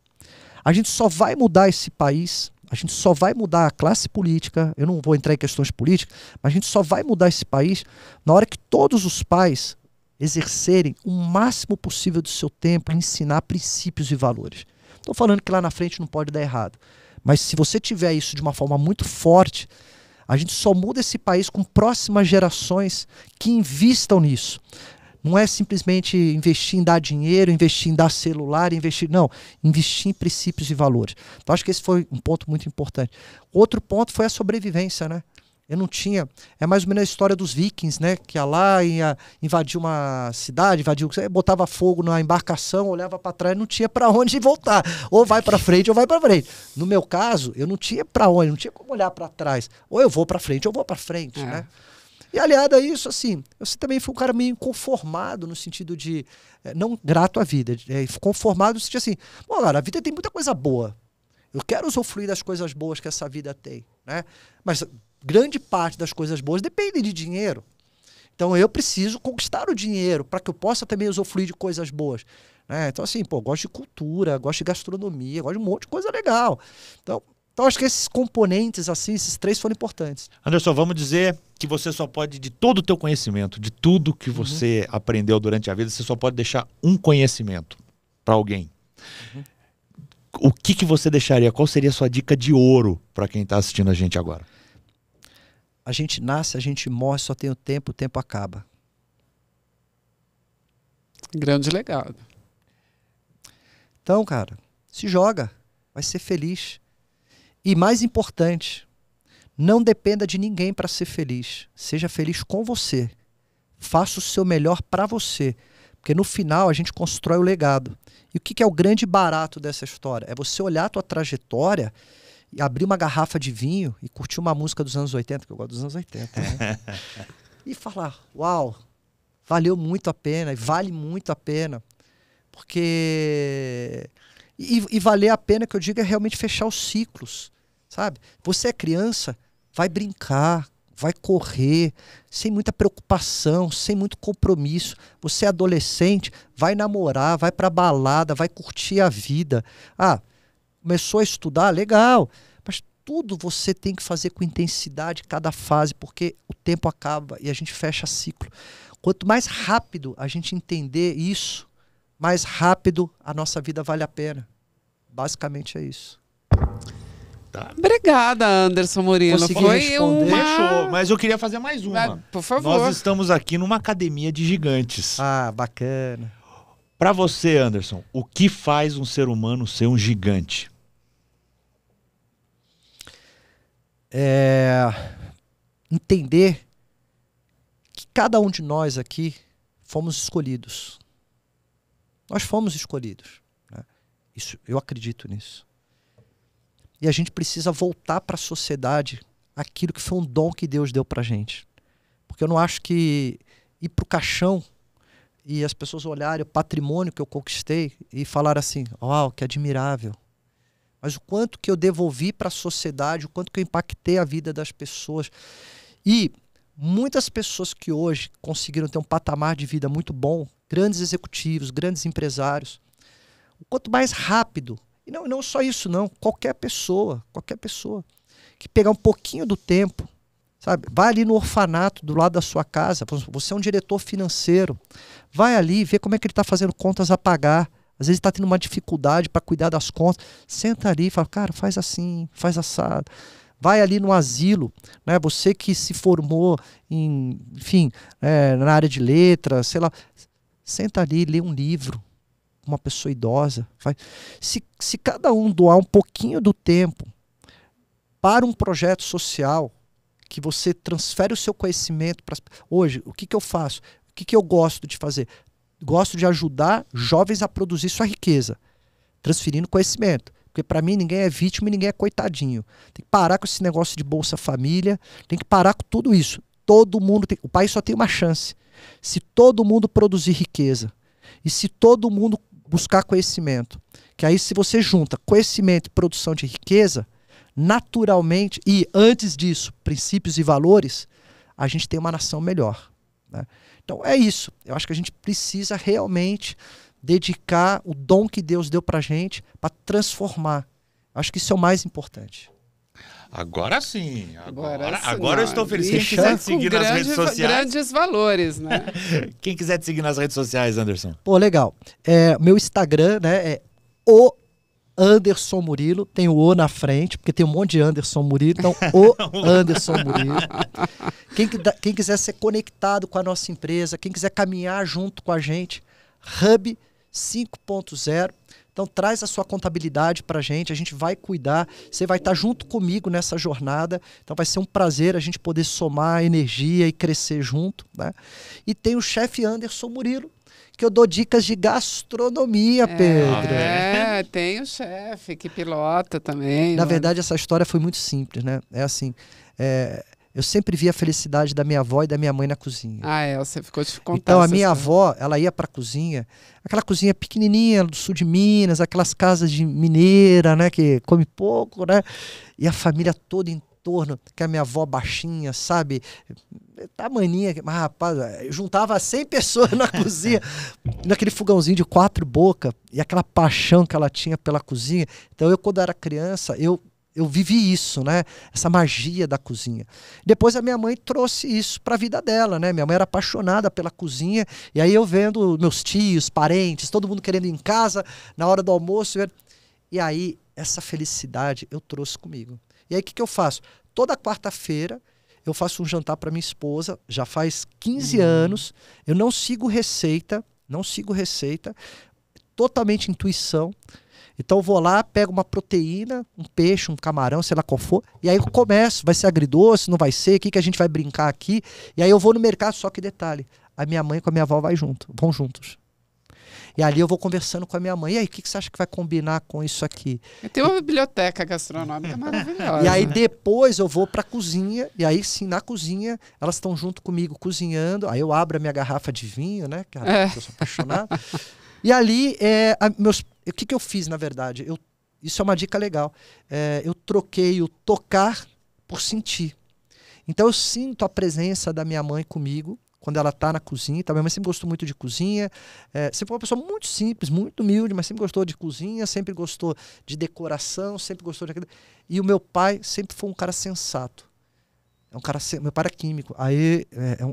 A gente só vai mudar esse país, a gente só vai mudar a classe política, eu não vou entrar em questões políticas, mas a gente só vai mudar esse país na hora que todos os pais exercerem o máximo possível do seu tempo a ensinar princípios e valores. Estou falando que lá na frente não pode dar errado, mas se você tiver isso de uma forma muito forte, a gente só muda esse país com próximas gerações que investam nisso. Não é simplesmente investir em dar dinheiro, investir em dar celular, investir em princípios e valores. Então acho que esse foi um ponto muito importante. Outro ponto foi a sobrevivência, né? Eu não tinha... É mais ou menos a história dos vikings, né? Que ia lá, ia invadir uma cidade, botava fogo na embarcação, olhava para trás, não tinha para onde voltar. Ou vai para frente ou vai para frente. No meu caso, eu não tinha para onde, não tinha como olhar para trás. Ou eu vou para frente ou eu vou para frente, né? E aliado a isso, assim, eu também fui um cara meio inconformado no sentido de, não grato à vida, conformado no sentido assim, bom, cara, a vida tem muita coisa boa. Eu quero usufruir das coisas boas que essa vida tem, né? Mas grande parte das coisas boas depende de dinheiro. Então eu preciso conquistar o dinheiro para que eu possa também usufruir de coisas boas. Né? Então assim, pô, gosto de cultura, gosto de gastronomia, gosto de um monte de coisa legal. Então acho que esses componentes, assim, esses 3 foram importantes. Anderson, vamos dizer que você só pode, de todo o teu conhecimento, de tudo que você aprendeu durante a vida, você só pode deixar um conhecimento para alguém. O que você deixaria? Qual seria a sua dica de ouro para quem está assistindo a gente agora? A gente nasce, a gente morre, só tem o tempo acaba. Grande legado. Então, cara, se joga. vai ser feliz. E mais importante, não dependa de ninguém para ser feliz. Seja feliz com você. Faça o seu melhor para você. Porque no final a gente constrói o legado. E o que é o grande barato dessa história? É você olhar a tua trajetória e abrir uma garrafa de vinho e curtir uma música dos anos 80, que eu gosto dos anos 80, né? E falar, uau, valeu muito a pena, e vale muito a pena. Porque... E valer a pena, que eu digo, é realmente fechar os ciclos, sabe? Você é criança, vai brincar, vai correr, sem muita preocupação, sem muito compromisso. Você é adolescente, vai namorar, vai pra balada, vai curtir a vida. Ah, começou a estudar, legal. Mas tudo você tem que fazer com intensidade, cada fase, porque o tempo acaba e a gente fecha ciclo. Quanto mais rápido a gente entender isso, mais rápido a nossa vida vale a pena. Basicamente é isso. Tá. Obrigada, Anderson Murilo. Consegui Foi responder. Fechou, mas eu queria fazer mais uma. Por favor. Nós estamos aqui numa academia de gigantes. Ah, bacana. Para você, Anderson, o que faz um ser humano ser um gigante? Entender que cada um de nós aqui fomos escolhidos. Nós fomos escolhidos, né? Isso, eu acredito nisso. E a gente precisa voltar para a sociedade aquilo que foi um dom que Deus deu para a gente. Porque eu não acho que ir para o caixão e as pessoas olharem o patrimônio que eu conquistei e falar assim, uau, que admirável. Mas o quanto que eu devolvi para a sociedade, o quanto que eu impactei a vida das pessoas. E muitas pessoas que hoje conseguiram ter um patamar de vida muito bom, grandes executivos, grandes empresários, o quanto mais rápido, e não só isso não, qualquer pessoa que pegar um pouquinho do tempo, sabe, vai ali no orfanato do lado da sua casa, você é um diretor financeiro, vai ali ver como é que ele está fazendo contas a pagar, às vezes está tendo uma dificuldade para cuidar das contas, senta ali e fala, cara, faz assim, faz assado. Vai ali no asilo, né? Você que se formou na área de letras, sei lá, senta ali, lê um livro, uma pessoa idosa. Se cada um doar um pouquinho do tempo para um projeto social, que você transfere o seu conhecimento para... Hoje, o que eu faço? O que eu gosto de fazer? Gosto de ajudar jovens a produzir sua riqueza, transferindo conhecimento. Porque para mim ninguém é vítima e ninguém é coitadinho. Tem que parar com esse negócio de Bolsa Família, tem que parar com tudo isso. Todo mundo o país só tem uma chance. Se todo mundo produzir riqueza e se todo mundo buscar conhecimento, que aí se você junta conhecimento e produção de riqueza, naturalmente, e antes disso, princípios e valores, a gente tem uma nação melhor, né? Então é isso. Eu acho que a gente precisa realmente dedicar o dom que Deus deu pra gente para transformar. Acho que isso é o mais importante. Agora sim. Agora não, eu estou feliz. Quem isso quiser é te seguir com nas redes sociais. grandes valores, né? Quem quiser te seguir nas redes sociais, Anderson. Pô, legal. Meu Instagram, né, é o Anderson Murilo. Tem o O na frente, porque tem um monte de Anderson Murilo. Então, o Anderson Murilo. Quem quiser ser conectado com a nossa empresa, quem quiser caminhar junto com a gente, Hub 5.0. Então traz a sua contabilidade para a gente vai cuidar, você vai estar junto comigo nessa jornada, então vai ser um prazer a gente poder somar energia e crescer junto, né? E tem o chefe Anderson Murilo, que eu dou dicas de gastronomia, Pedro. Tem o chefe que pilota também. Na verdade, essa história foi muito simples, né? É assim, eu sempre vi a felicidade da minha avó e da minha mãe na cozinha. Você ficou de contar. Então a minha avó, ela ia para a cozinha, aquela cozinha pequenininha do sul de Minas, aquelas casas de mineira, né, que come pouco, né? E a família toda em torno, que a minha avó baixinha, sabe? Tamaninha, mas rapaz, eu juntava 100 pessoas na cozinha, naquele fogãozinho de 4 bocas, e aquela paixão que ela tinha pela cozinha. Então eu, quando era criança, eu vivi isso, né? Essa magia da cozinha. Depois a minha mãe trouxe isso para a vida dela, né? Minha mãe era apaixonada pela cozinha, e aí eu vendo meus tios, parentes, todo mundo querendo ir em casa na hora do almoço. E aí essa felicidade eu trouxe comigo. E aí o que eu faço? Toda quarta-feira eu faço um jantar para minha esposa, já faz 15 anos, eu não sigo receita, totalmente intuição. Então eu vou lá, pego uma proteína, um peixe, um camarão, sei lá qual for, e aí eu começo, vai ser agridoce, não vai ser, o que a gente vai brincar aqui? E aí eu vou no mercado, só que detalhe, a minha mãe com a minha avó vão juntos. E ali eu vou conversando com a minha mãe. E aí, o que você acha que vai combinar com isso aqui? Tem uma biblioteca gastronômica maravilhosa. E aí depois eu vou para a cozinha. E aí sim, na cozinha, elas estão junto comigo cozinhando. Aí eu abro a minha garrafa de vinho, né? Que eu sou apaixonado. E ali, o que eu fiz, na verdade? Isso é uma dica legal. Eu troquei o tocar por sentir. Então eu sinto a presença da minha mãe comigo quando ela está na cozinha. Então, minha mãe sempre gostou muito de cozinha. Sempre foi uma pessoa muito simples, muito humilde, mas sempre gostou de cozinha, sempre gostou de decoração, sempre gostou de aquilo. E o meu pai sempre foi um cara sensato. Meu pai era químico. Aí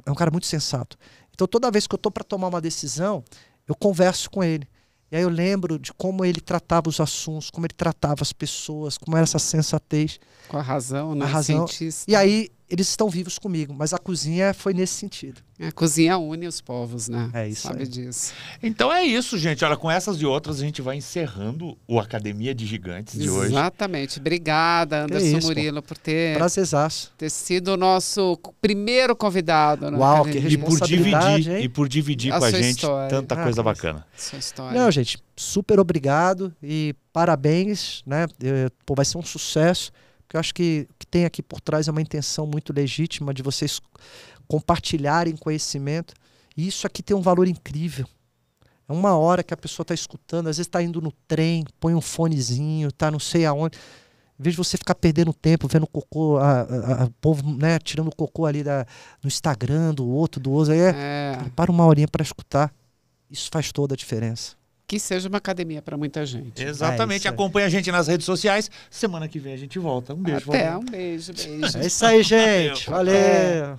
é um cara muito sensato. Então, toda vez que eu estou para tomar uma decisão, eu converso com ele. E aí eu lembro de como ele tratava os assuntos, como ele tratava as pessoas, como era essa sensatez. Com a razão, né? A razão. Cientista. E aí eles estão vivos comigo, mas a cozinha foi nesse sentido. A cozinha une os povos, né? É isso. Sabe aí. disso. Então é isso, gente. Olha, com essas e outras a gente vai encerrando o Academia de Gigantes de hoje. Exatamente. Obrigada, Anderson Murilo, por ter sido o nosso primeiro convidado. Uau, que responsabilidade, e por dividir com a gente história. Tanta coisa bacana. Sua história. Não, gente, super obrigado e parabéns, né? Vai ser um sucesso. Porque eu acho que o que tem aqui por trás é uma intenção muito legítima de vocês compartilharem conhecimento. E isso aqui tem um valor incrível. É uma hora que a pessoa está escutando, às vezes está indo no trem, põe um fonezinho, está não sei aonde. Em vez de você ficar perdendo tempo vendo cocô, o povo, né, tirando o cocô ali no Instagram do outro. Cara, para uma horinha para escutar. Isso faz toda a diferença. Que seja uma academia para muita gente. Exatamente. Acompanha a gente nas redes sociais. Semana que vem a gente volta. Um beijo. Um beijo. É isso aí, gente. Valeu.